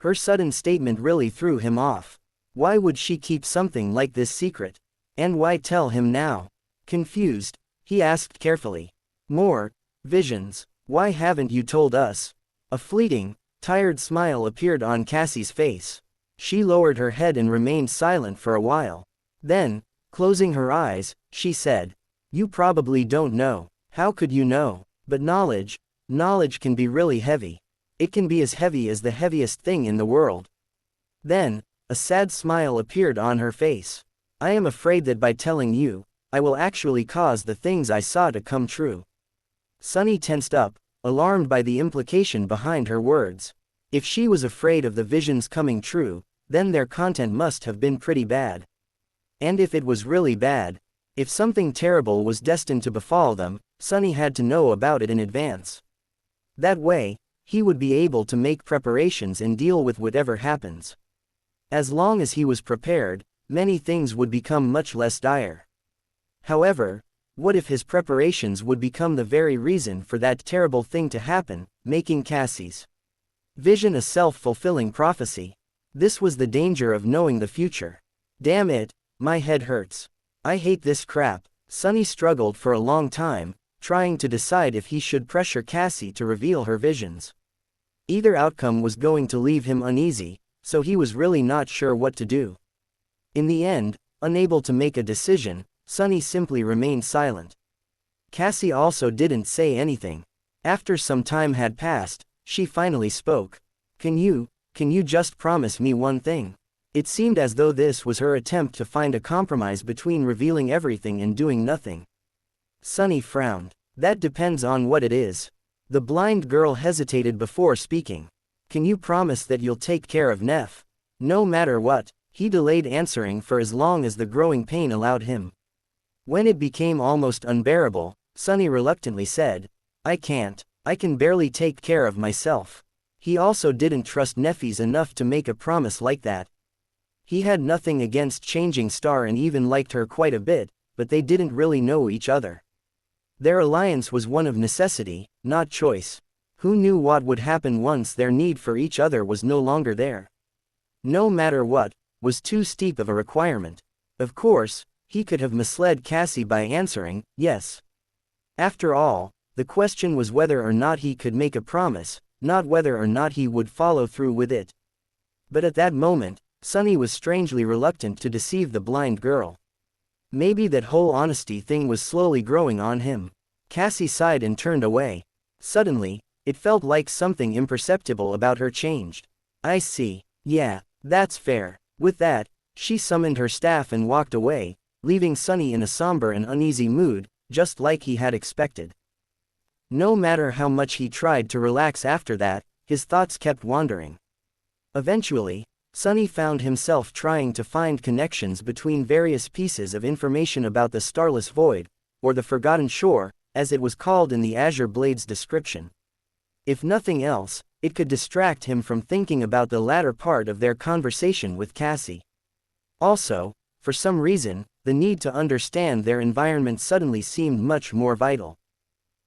Her sudden statement really threw him off. Why would she keep something like this secret? And why tell him now? Confused, he asked carefully. More visions. Why haven't you told us? A fleeting, tired smile appeared on Cassie's face. She lowered her head and remained silent for a while. Then, closing her eyes, she said, you probably don't know. How could you know? But knowledge can be really heavy. It can be as heavy as the heaviest thing in the world. Then, a sad smile appeared on her face. I am afraid that by telling you, I will actually cause the things I saw to come true. Sunny tensed up, alarmed by the implication behind her words. If she was afraid of the visions coming true, then their content must have been pretty bad. And if it was really bad, if something terrible was destined to befall them, Sunny had to know about it in advance. That way, he would be able to make preparations and deal with whatever happens. As long as he was prepared, many things would become much less dire. However, what if his preparations would become the very reason for that terrible thing to happen, making Cassie's vision a self-fulfilling prophecy? This was the danger of knowing the future. Damn it, my head hurts. I hate this crap. Sunny struggled for a long time, trying to decide if he should pressure Cassie to reveal her visions. Either outcome was going to leave him uneasy, so he was really not sure what to do. In the end, unable to make a decision, Sunny simply remained silent. Cassie also didn't say anything. After some time had passed, she finally spoke. Can you just promise me one thing? It seemed as though this was her attempt to find a compromise between revealing everything and doing nothing. Sunny frowned. That depends on what it is. The blind girl hesitated before speaking. Can you promise that you'll take care of Neff? No matter what. He delayed answering for as long as the growing pain allowed him. When it became almost unbearable, Sunny reluctantly said, I can't. I can barely take care of myself. He also didn't trust Neffys enough to make a promise like that. He had nothing against Changing Star and even liked her quite a bit, but they didn't really know each other. Their alliance was one of necessity, not choice. Who knew what would happen once their need for each other was no longer there? No matter what, was too steep of a requirement. Of course, he could have misled Cassie by answering, yes. After all, the question was whether or not he could make a promise, not whether or not he would follow through with it. But at that moment, Sunny was strangely reluctant to deceive the blind girl. Maybe that whole honesty thing was slowly growing on him. Cassie sighed and turned away. Suddenly, it felt like something imperceptible about her changed. I see. Yeah, that's fair. With that, she summoned her staff and walked away, leaving Sunny in a somber and uneasy mood, just like he had expected. No matter how much he tried to relax after that, his thoughts kept wandering. Eventually, Sunny found himself trying to find connections between various pieces of information about the Starless Void, or the Forgotten Shore, as it was called in the Azure Blade's description. If nothing else, it could distract him from thinking about the latter part of their conversation with Cassie. Also, for some reason, the need to understand their environment suddenly seemed much more vital.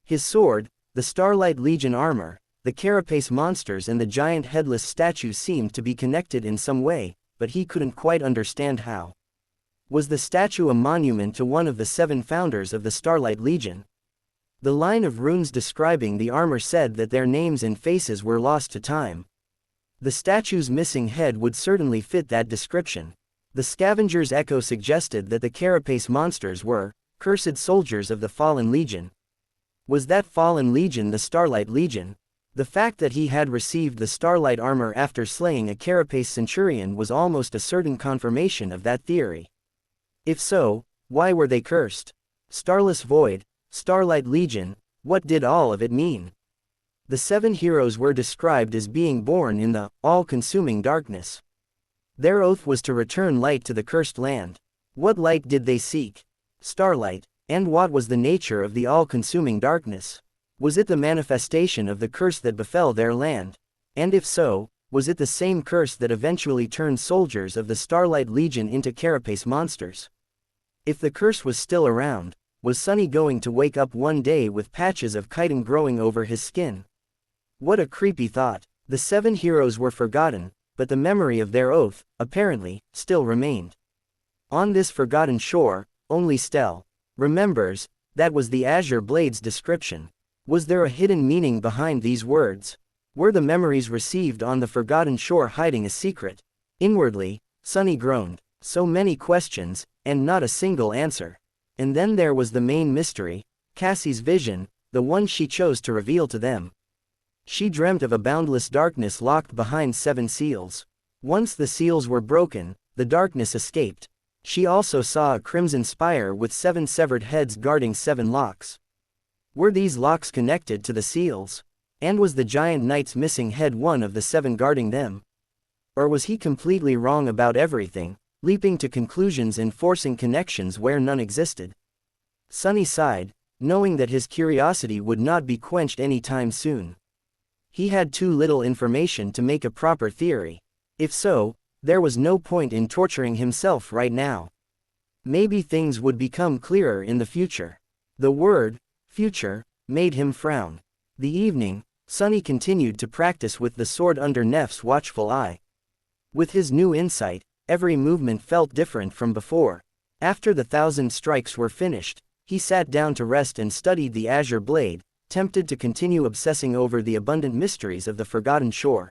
His sword, the Starlight Legion armor, the carapace monsters and the giant headless statue seemed to be connected in some way, but he couldn't quite understand how. Was the statue a monument to one of the 7 founders of the Starlight Legion? The line of runes describing the armor said that their names and faces were lost to time. The statue's missing head would certainly fit that description. The scavenger's echo suggested that the carapace monsters were cursed soldiers of the Fallen Legion. Was that Fallen Legion the Starlight Legion? The fact that he had received the Starlight armor after slaying a carapace centurion was almost a certain confirmation of that theory. If so, why were they cursed? Starless Void, Starlight Legion, what did all of it mean? The 7 heroes were described as being born in the all-consuming darkness. Their oath was to return light to the cursed land. What light did they seek? Starlight. And what was the nature of the all-consuming darkness? Was it the manifestation of the curse that befell their land? And if so, was it the same curse that eventually turned soldiers of the Starlight Legion into carapace monsters? If the curse was still around, was Sunny going to wake up one day with patches of chitin growing over his skin? What a creepy thought. The 7 heroes were forgotten, but the memory of their oath, apparently, still remained. On this forgotten shore, only Stell remembers. That was the Azure Blade's description. Was there a hidden meaning behind these words? Were the memories received on the forgotten shore hiding a secret? Inwardly, Sunny groaned. So many questions, and not a single answer. And then there was the main mystery, Cassie's vision, the one she chose to reveal to them. She dreamt of a boundless darkness locked behind 7 seals. Once the seals were broken, the darkness escaped. She also saw a crimson spire with 7 severed heads guarding 7 locks. Were these locks connected to the seals? And was the giant knight's missing head one of the 7 guarding them? Or was he completely wrong about everything, leaping to conclusions and forcing connections where none existed? Sunny sighed, knowing that his curiosity would not be quenched any time soon. He had too little information to make a proper theory. If so, there was no point in torturing himself right now. Maybe things would become clearer in the future. The word, future, made him frown. The evening, Sunny continued to practice with the sword under Nef's watchful eye. With his new insight, every movement felt different from before. After the 1,000 strikes were finished, he sat down to rest and studied the Azure Blade, tempted to continue obsessing over the abundant mysteries of the Forgotten Shore.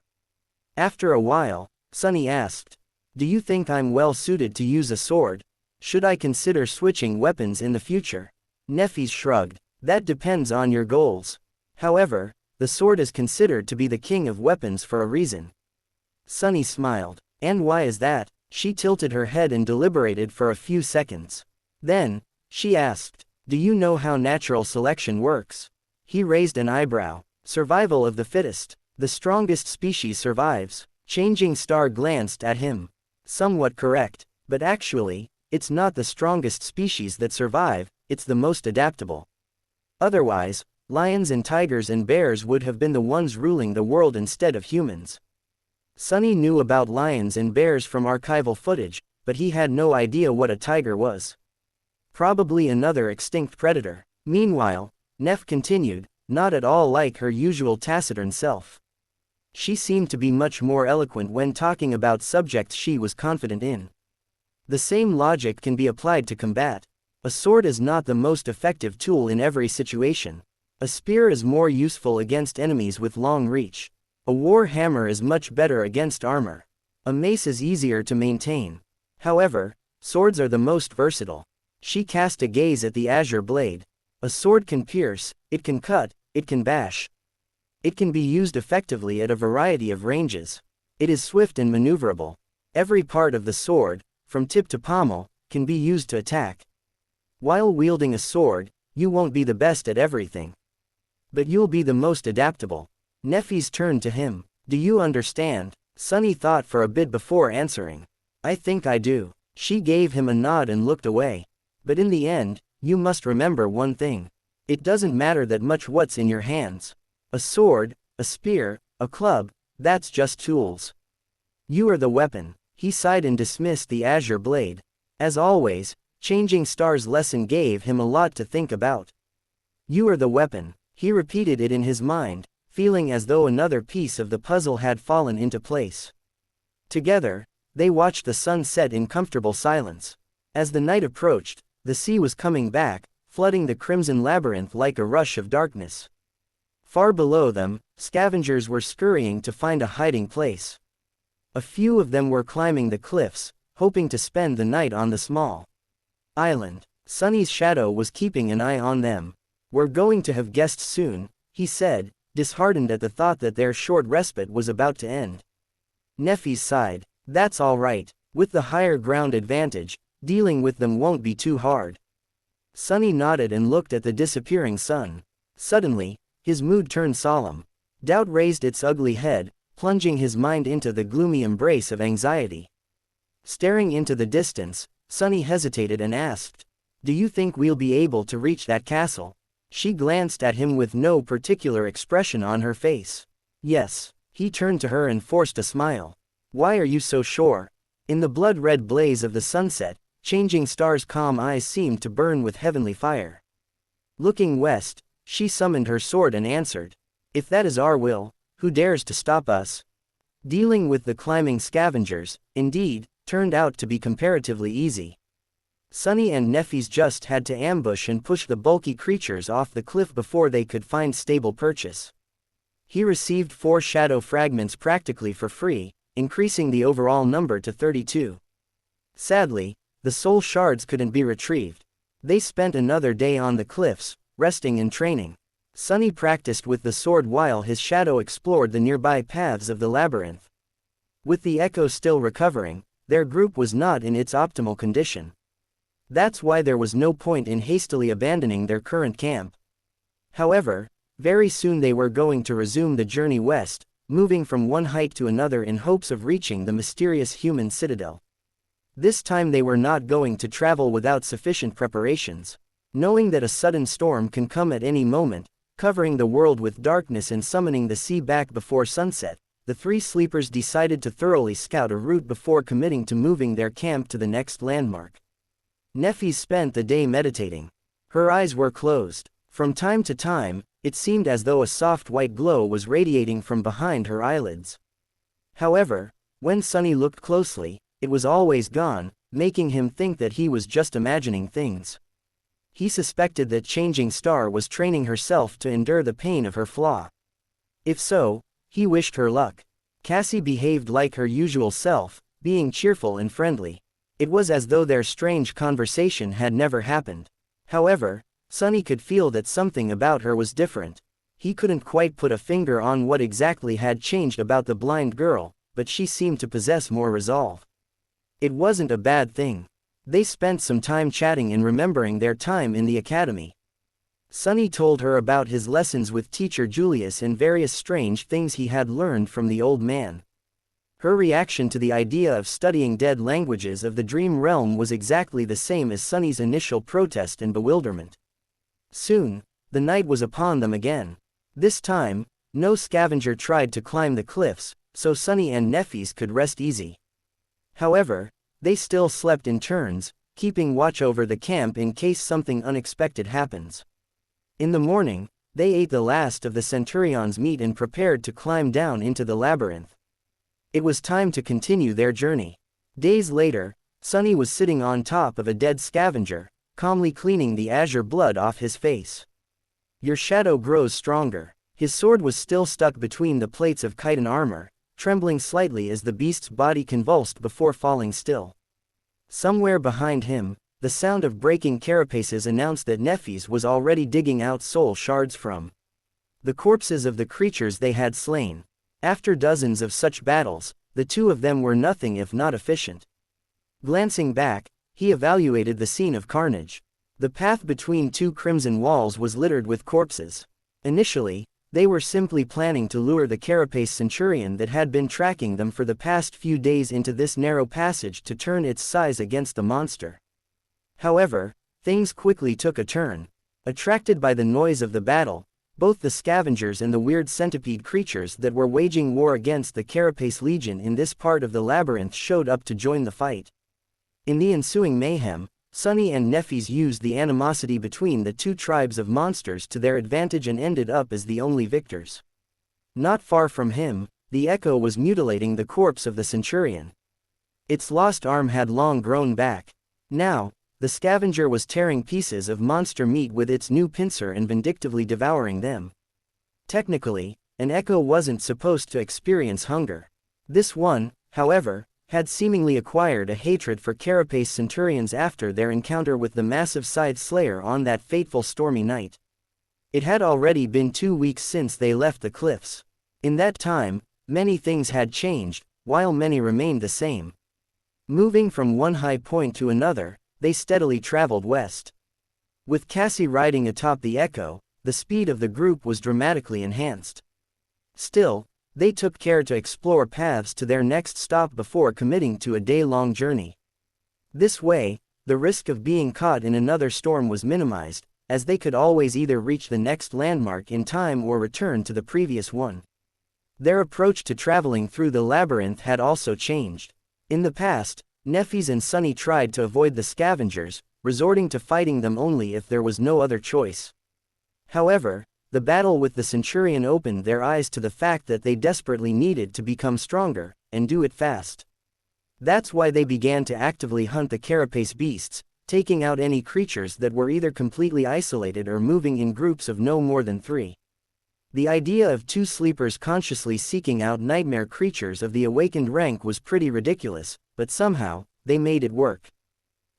After a while, Sunny asked, "Do you think I'm well suited to use a sword? Should I consider switching weapons in the future?" Nephi shrugged. "That depends on your goals. However, the sword is considered to be the king of weapons for a reason." Sunny smiled. "And why is that?" She tilted her head and deliberated for a few seconds. Then, she asked, "Do you know how natural selection works?" He raised an eyebrow. "Survival of the fittest. The strongest species survives." Changing Star glanced at him. "Somewhat correct. But actually, it's not the strongest species that survive, it's the most adaptable. Otherwise, lions and tigers and bears would have been the ones ruling the world instead of humans." Sunny knew about lions and bears from archival footage, but he had no idea what a tiger was. Probably another extinct predator. Meanwhile, Nef continued, not at all like her usual taciturn self. She seemed to be much more eloquent when talking about subjects she was confident in. The same logic can be applied to combat. A sword is not the most effective tool in every situation. A spear is more useful against enemies with long reach. A war hammer is much better against armor. A mace is easier to maintain. However, swords are the most versatile. She cast a gaze at the azure blade. A sword can pierce, it can cut, it can bash. It can be used effectively at a variety of ranges. It is swift and maneuverable. Every part of the sword, from tip to pommel, can be used to attack. While wielding a sword, you won't be the best at everything. But you'll be the most adaptable. Neffy's turned to him. Do you understand? Sunny thought for a bit before answering. I think I do. She gave him a nod and looked away. But in the end, you must remember one thing. It doesn't matter that much what's in your hands. A sword, a spear, a club, that's just tools. You are the weapon. He sighed and dismissed the azure blade. As always, Changing Star's lesson gave him a lot to think about. You are the weapon. He repeated it in his mind, feeling as though another piece of the puzzle had fallen into place. Together, they watched the sun set in comfortable silence. As the night approached, the sea was coming back, flooding the crimson labyrinth like a rush of darkness. Far below them, scavengers were scurrying to find a hiding place. A few of them were climbing the cliffs, hoping to spend the night on the small island. Sunny's shadow was keeping an eye on them. We're going to have guests soon, he said, disheartened at the thought that their short respite was about to end. Neffy sighed. That's all right. With the higher ground advantage, dealing with them won't be too hard. Sunny nodded and looked at the disappearing sun. Suddenly, his mood turned solemn. Doubt raised its ugly head, plunging his mind into the gloomy embrace of anxiety. Staring into the distance, Sunny hesitated and asked, "Do you think we'll be able to reach that castle?" She glanced at him with no particular expression on her face. Yes. He turned to her and forced a smile. Why are you so sure? In the blood-red blaze of the sunset, Changing Star's calm eyes seemed to burn with heavenly fire. Looking west, she summoned her sword and answered, "If that is our will, who dares to stop us?" Dealing with the climbing scavengers, indeed, turned out to be comparatively easy. Sunny and Neffys just had to ambush and push the bulky creatures off the cliff before they could find stable purchase. He received 4 shadow fragments practically for free, increasing the overall number to 32. Sadly, the soul shards couldn't be retrieved. They spent another day on the cliffs, resting and training. Sunny practiced with the sword while his shadow explored the nearby paths of the labyrinth. With the echo still recovering, their group was not in its optimal condition. That's why there was no point in hastily abandoning their current camp. However, very soon they were going to resume the journey west, moving from one height to another in hopes of reaching the mysterious human citadel. This time they were not going to travel without sufficient preparations. Knowing that a sudden storm can come at any moment, covering the world with darkness and summoning the sea back before sunset, the 3 sleepers decided to thoroughly scout a route before committing to moving their camp to the next landmark. Neffy spent the day meditating. Her eyes were closed. From time to time, it seemed as though a soft white glow was radiating from behind her eyelids. However, when Sunny looked closely, it was always gone, making him think that he was just imagining things. He suspected that Changing Star was training herself to endure the pain of her flaw. If so, he wished her luck. Cassie behaved like her usual self, being cheerful and friendly. It was as though their strange conversation had never happened. However, Sunny could feel that something about her was different. He couldn't quite put a finger on what exactly had changed about the blind girl, but she seemed to possess more resolve. It wasn't a bad thing. They spent some time chatting and remembering their time in the academy. Sunny told her about his lessons with teacher Julius and various strange things he had learned from the old man. Her reaction to the idea of studying dead languages of the dream realm was exactly the same as Sunny's initial protest and bewilderment. Soon, the night was upon them again. This time, no scavenger tried to climb the cliffs, so Sunny and Neffys could rest easy. However, they still slept in turns, keeping watch over the camp in case something unexpected happens. In the morning, they ate the last of the centurion's meat and prepared to climb down into the labyrinth. It was time to continue their journey. Days later, Sunny was sitting on top of a dead scavenger, calmly cleaning the azure blood off his face. Your shadow grows stronger. His sword was still stuck between the plates of chitin armor, trembling slightly as the beast's body convulsed before falling still. Somewhere behind him, the sound of breaking carapaces announced that Nephis was already digging out soul shards from the corpses of the creatures they had slain. After dozens of such battles, the two of them were nothing if not efficient. Glancing back, he evaluated the scene of carnage. The path between two crimson walls was littered with corpses. Initially, they were simply planning to lure the carapace centurion that had been tracking them for the past few days into this narrow passage to turn its size against the monster. However, things quickly took a turn. Attracted by the noise of the battle, both the scavengers and the weird centipede creatures that were waging war against the carapace legion in this part of the labyrinth showed up to join the fight. In the ensuing mayhem, Sunny and Nephis used the animosity between the two tribes of monsters to their advantage and ended up as the only victors. Not far from him, the Echo was mutilating the corpse of the centurion. Its lost arm had long grown back. Now, the scavenger was tearing pieces of monster meat with its new pincer and vindictively devouring them. Technically, an Echo wasn't supposed to experience hunger. This one, however, had seemingly acquired a hatred for carapace centurions after their encounter with the massive Scythe Slayer on that fateful stormy night. It had already been 2 weeks since they left the cliffs. In that time, many things had changed, while many remained the same. Moving from one high point to another, they steadily traveled west. With Cassie riding atop the Echo, the speed of the group was dramatically enhanced. Still, they took care to explore paths to their next stop before committing to a day-long journey. This way, the risk of being caught in another storm was minimized, as they could always either reach the next landmark in time or return to the previous one. Their approach to traveling through the labyrinth had also changed. In the past, Nephis and Sunny tried to avoid the scavengers, resorting to fighting them only if there was no other choice. However, the battle with the Centurion opened their eyes to the fact that they desperately needed to become stronger, and do it fast. That's why they began to actively hunt the carapace beasts, taking out any creatures that were either completely isolated or moving in groups of no more than 3. The idea of 2 sleepers consciously seeking out nightmare creatures of the awakened rank was pretty ridiculous, but somehow, they made it work.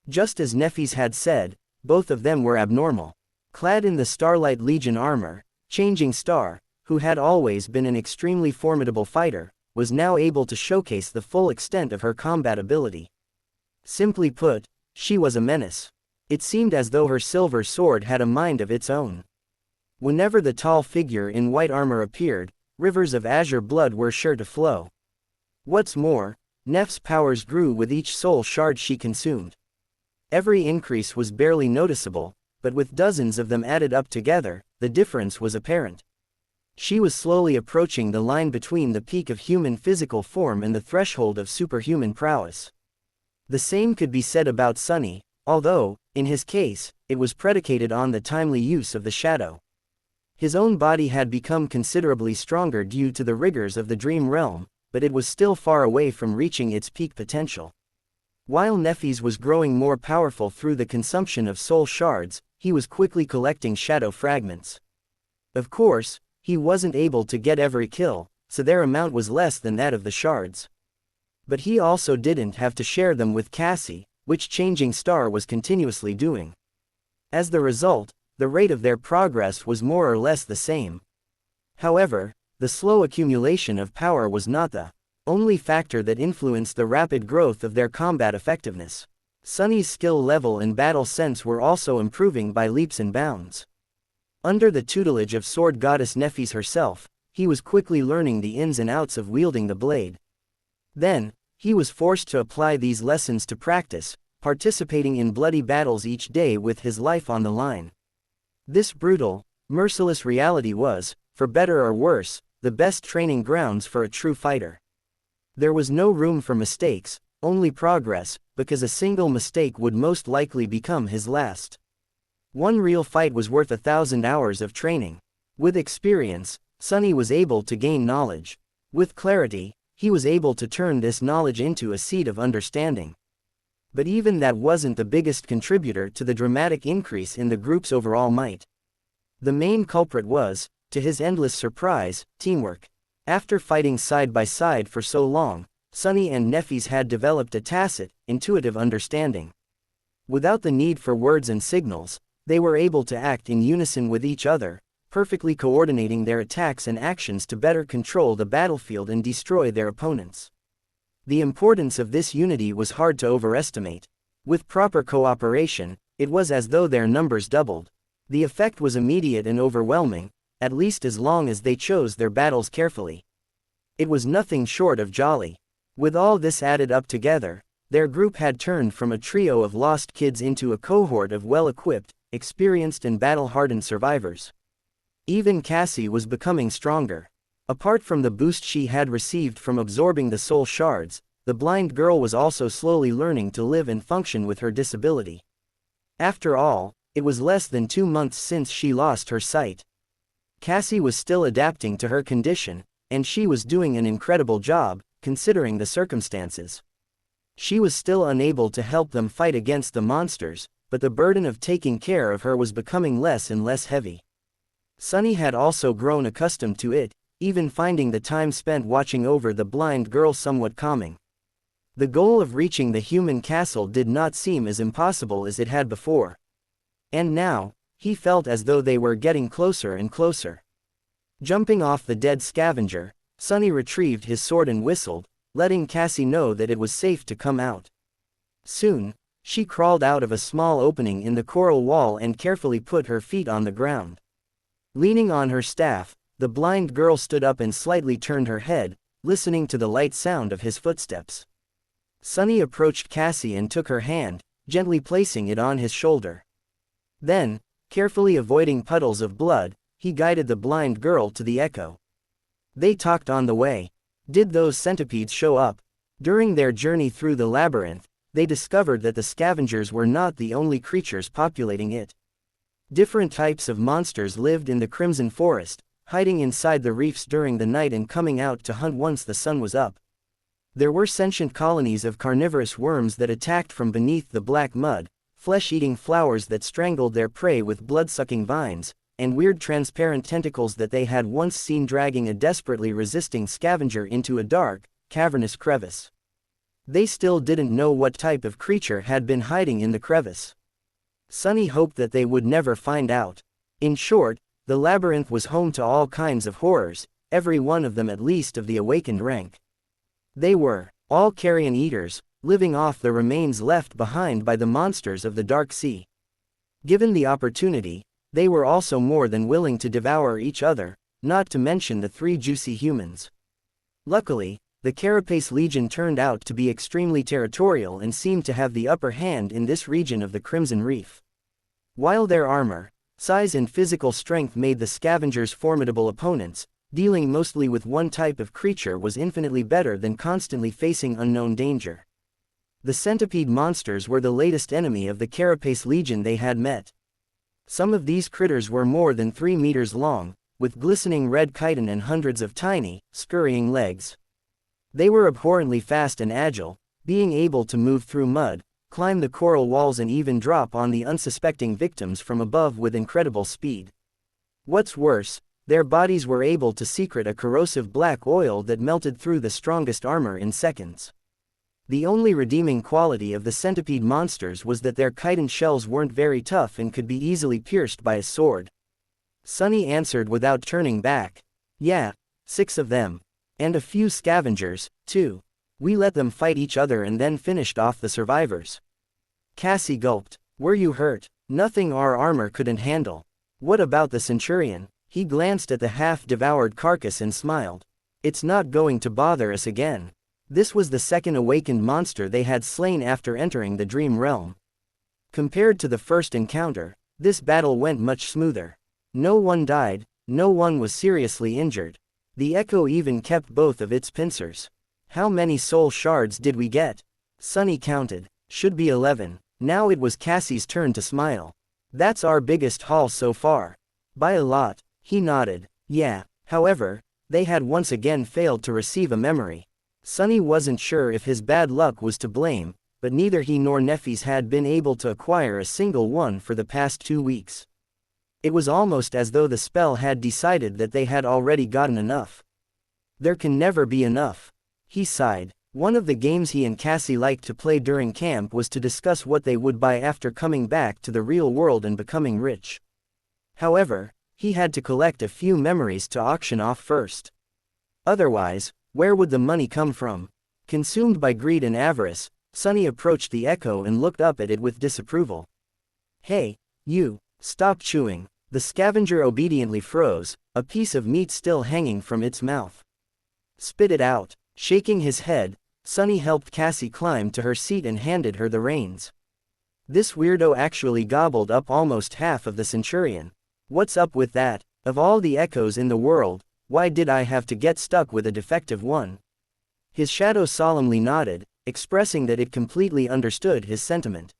Just as Nephis had said, both of them were abnormal. Clad in the Starlight Legion armor, Changing Star, who had always been an extremely formidable fighter, was now able to showcase the full extent of her combat ability. Simply put, she was a menace. It seemed as though her silver sword had a mind of its own. Whenever the tall figure in white armor appeared, rivers of azure blood were sure to flow. What's more, Neph's powers grew with each soul shard she consumed. Every increase was barely noticeable, but with dozens of them added up together, the difference was apparent. She was slowly approaching the line between the peak of human physical form and the threshold of superhuman prowess. The same could be said about Sunny, although, in his case, it was predicated on the timely use of the shadow. His own body had become considerably stronger due to the rigors of the dream realm, but it was still far away from reaching its peak potential. While Nephis was growing more powerful through the consumption of soul shards, he was quickly collecting shadow fragments. Of course, he wasn't able to get every kill, so their amount was less than that of the shards. But he also didn't have to share them with Cassie, which Changing Star was continuously doing. As the result, the rate of their progress was more or less the same. However, the slow accumulation of power was not the only factor that influenced the rapid growth of their combat effectiveness. Sunny's skill level and battle sense were also improving by leaps and bounds. Under the tutelage of sword goddess Nephis herself, he was quickly learning the ins and outs of wielding the blade. Then, he was forced to apply these lessons to practice, participating in bloody battles each day with his life on the line. This brutal, merciless reality was, for better or worse, the best training grounds for a true fighter. There was no room for mistakes, only progress, because a single mistake would most likely become his last. One real fight was worth 1,000 hours of training. With experience, Sunny was able to gain knowledge. With clarity, he was able to turn this knowledge into a seed of understanding. But even that wasn't the biggest contributor to the dramatic increase in the group's overall might. The main culprit was, to his endless surprise, teamwork. After fighting side by side for so long, Sunny and Nephis had developed a tacit, intuitive understanding. Without the need for words and signals, they were able to act in unison with each other, perfectly coordinating their attacks and actions to better control the battlefield and destroy their opponents. The importance of this unity was hard to overestimate. With proper cooperation, it was as though their numbers doubled. The effect was immediate and overwhelming, at least as long as they chose their battles carefully. It was nothing short of jolly. With all this added up together, their group had turned from a trio of lost kids into a cohort of well-equipped, experienced and battle-hardened survivors. Even Cassie was becoming stronger. Apart from the boost she had received from absorbing the soul shards, the blind girl was also slowly learning to live and function with her disability. After all, it was less than 2 months since she lost her sight. Cassie was still adapting to her condition, and she was doing an incredible job, considering the circumstances. She was still unable to help them fight against the monsters, but the burden of taking care of her was becoming less and less heavy. Sunny had also grown accustomed to it, even finding the time spent watching over the blind girl somewhat calming. The goal of reaching the human castle did not seem as impossible as it had before. And now, he felt as though they were getting closer and closer. Jumping off the dead scavenger, Sunny retrieved his sword and whistled, letting Cassie know that it was safe to come out. Soon, she crawled out of a small opening in the coral wall and carefully put her feet on the ground. Leaning on her staff, the blind girl stood up and slightly turned her head, listening to the light sound of his footsteps. Sunny approached Cassie and took her hand, gently placing it on his shoulder. Then, carefully avoiding puddles of blood, he guided the blind girl to the echo. They talked on the way. Did those centipedes show up? During their journey through the labyrinth, they discovered that the scavengers were not the only creatures populating it. Different types of monsters lived in the Crimson Forest, hiding inside the reefs during the night and coming out to hunt once the sun was up. There were sentient colonies of carnivorous worms that attacked from beneath the black mud, flesh-eating flowers that strangled their prey with blood-sucking vines, and weird transparent tentacles that they had once seen dragging a desperately resisting scavenger into a dark, cavernous crevice. They still didn't know what type of creature had been hiding in the crevice. Sunny hoped that they would never find out. In short, the labyrinth was home to all kinds of horrors, every one of them at least of the awakened rank. They were all carrion eaters, living off the remains left behind by the monsters of the Dark Sea. Given the opportunity, they were also more than willing to devour each other, not to mention the 3 juicy humans. Luckily, the Carapace Legion turned out to be extremely territorial and seemed to have the upper hand in this region of the Crimson Reef. While their armor, size and physical strength made the scavengers formidable opponents, dealing mostly with one type of creature was infinitely better than constantly facing unknown danger. The centipede monsters were the latest enemy of the Carapace Legion they had met. Some of these critters were more than 3 meters long, with glistening red chitin and hundreds of tiny, scurrying legs. They were abhorrently fast and agile, being able to move through mud, climb the coral walls and even drop on the unsuspecting victims from above with incredible speed. What's worse, their bodies were able to secrete a corrosive black oil that melted through the strongest armor in seconds. The only redeeming quality of the centipede monsters was that their chitin shells weren't very tough and could be easily pierced by a sword. Sunny answered without turning back. Yeah, 6 of them. And a few scavengers, too. We let them fight each other and then finished off the survivors. Cassie gulped. Were you hurt? Nothing our armor couldn't handle. What about the centurion? He glanced at the half-devoured carcass and smiled. It's not going to bother us again. This was the second awakened monster they had slain after entering the Dream Realm. Compared to the first encounter, this battle went much smoother. No one died, no one was seriously injured. The Echo even kept both of its pincers. How many soul shards did we get? Sunny counted. Should be 11. Now it was Cassie's turn to smile. That's our biggest haul so far. By a lot, he nodded. Yeah, however, they had once again failed to receive a memory. Sunny wasn't sure if his bad luck was to blame, but neither he nor Nephis had been able to acquire a single one for the past 2 weeks. It was almost as though the spell had decided that they had already gotten enough. There can never be enough. He sighed. One of the games he and Cassie liked to play during camp was to discuss what they would buy after coming back to the real world and becoming rich. However, he had to collect a few memories to auction off first. Otherwise, where would the money come from? Consumed by greed and avarice, Sunny approached the echo and looked up at it with disapproval. "Hey, you, stop chewing." The scavenger obediently froze, a piece of meat still hanging from its mouth. "Spit it out." Shaking his head, Sunny helped Cassie climb to her seat and handed her the reins. This weirdo actually gobbled up almost half of the centurion. What's up with that? Of all the echoes in the world, why did I have to get stuck with a defective one? His shadow solemnly nodded, expressing that it completely understood his sentiment.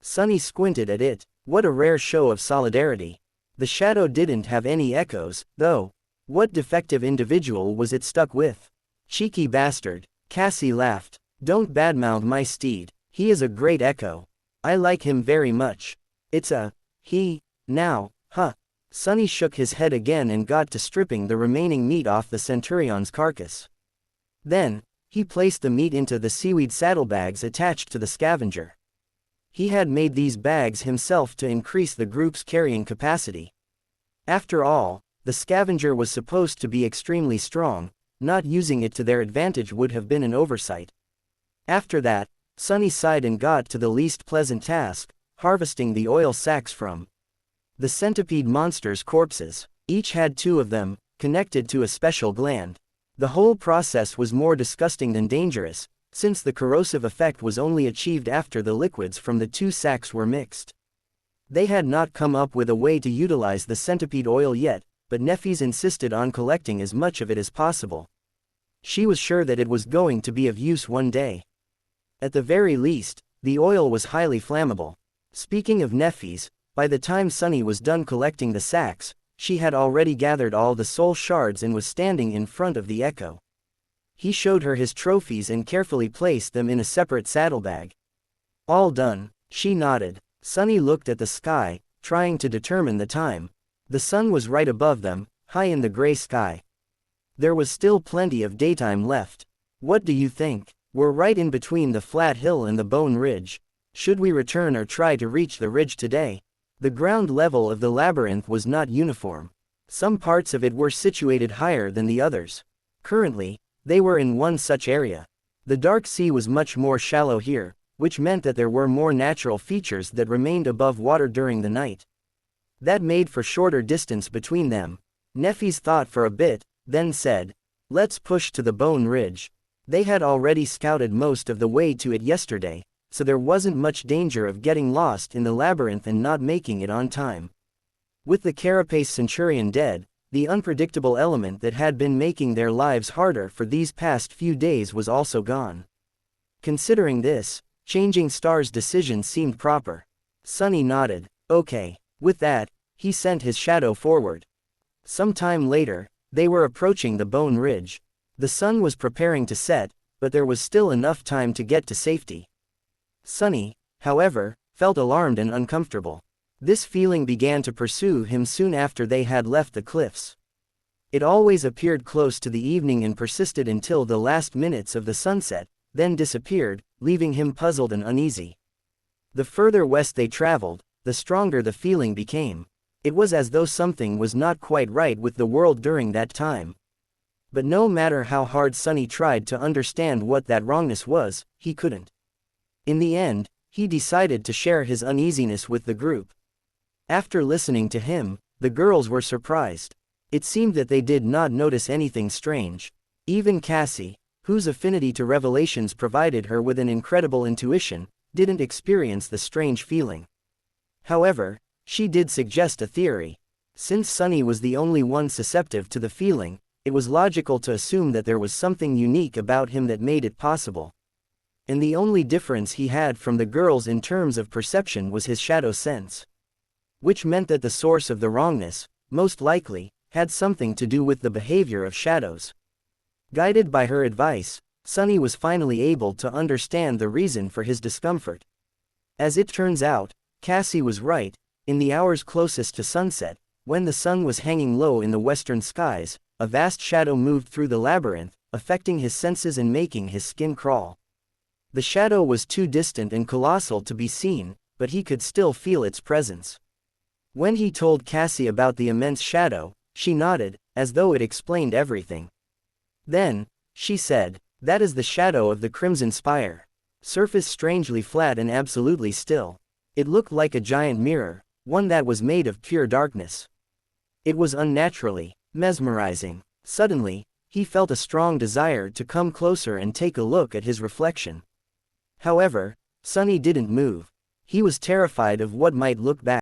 Sunny squinted at it. What a rare show of solidarity. The shadow didn't have any echoes, though. What defective individual was it stuck with? Cheeky bastard. Cassie laughed. Don't badmouth my steed. He is a great echo. I like him very much. It's a he, now, huh? Sunny shook his head again and got to stripping the remaining meat off the centurion's carcass. Then, he placed the meat into the seaweed saddlebags attached to the scavenger. He had made these bags himself to increase the group's carrying capacity. After all, the scavenger was supposed to be extremely strong. Not using it to their advantage would have been an oversight. After that, Sunny sighed and got to the least pleasant task, harvesting the oil sacs from the centipede monster's corpses. Each had 2 of them, connected to a special gland. The whole process was more disgusting than dangerous, since the corrosive effect was only achieved after the liquids from the 2 sacs were mixed. They had not come up with a way to utilize the centipede oil yet, but Nephis insisted on collecting as much of it as possible. She was sure that it was going to be of use one day. At the very least, the oil was highly flammable. Speaking of Nephis, by the time Sunny was done collecting the sacks, she had already gathered all the soul shards and was standing in front of the echo. He showed her his trophies and carefully placed them in a separate saddlebag. All done, she nodded. Sunny looked at the sky, trying to determine the time. The sun was right above them, high in the gray sky. There was still plenty of daytime left. What do you think? We're right in between the flat hill and the Bone Ridge. Should we return or try to reach the ridge today? The ground level of the labyrinth was not uniform. Some parts of it were situated higher than the others. Currently, they were in one such area. The dark sea was much more shallow here, which meant that there were more natural features that remained above water during the night. That made for shorter distance between them. Nephis thought for a bit, then said, "Let's push to the Bone Ridge." They had already scouted most of the way to it yesterday, so there wasn't much danger of getting lost in the labyrinth and not making it on time. With the carapace centurion dead, the unpredictable element that had been making their lives harder for these past few days was also gone. Considering this, changing Star's decision seemed proper. Sunny nodded. Okay. With that, he sent his shadow forward. Some time later, they were approaching the Bone Ridge. The sun was preparing to set, but there was still enough time to get to safety. Sunny, however, felt alarmed and uncomfortable. This feeling began to pursue him soon after they had left the cliffs. It always appeared close to the evening and persisted until the last minutes of the sunset, then disappeared, leaving him puzzled and uneasy. The further west they traveled, the stronger the feeling became. It was as though something was not quite right with the world during that time. But no matter how hard Sunny tried to understand what that wrongness was, he couldn't. In the end, he decided to share his uneasiness with the group. After listening to him, the girls were surprised. It seemed that they did not notice anything strange. Even Cassie, whose affinity to revelations provided her with an incredible intuition, didn't experience the strange feeling. However, she did suggest a theory. Since Sunny was the only one susceptible to the feeling, it was logical to assume that there was something unique about him that made it possible. And the only difference he had from the girls in terms of perception was his shadow sense. Which meant that the source of the wrongness, most likely, had something to do with the behavior of shadows. Guided by her advice, Sunny was finally able to understand the reason for his discomfort. As it turns out, Cassie was right. In the hours closest to sunset, when the sun was hanging low in the western skies, a vast shadow moved through the labyrinth, affecting his senses and making his skin crawl. The shadow was too distant and colossal to be seen, but he could still feel its presence. When he told Cassie about the immense shadow, she nodded, as though it explained everything. Then, she said, "That is the shadow of the Crimson Spire. Surface strangely flat and absolutely still. It looked like a giant mirror, one that was made of pure darkness. It was unnaturally mesmerizing. Suddenly, he felt a strong desire to come closer and take a look at his reflection. However, Sunny didn't move. He was terrified of what might look back.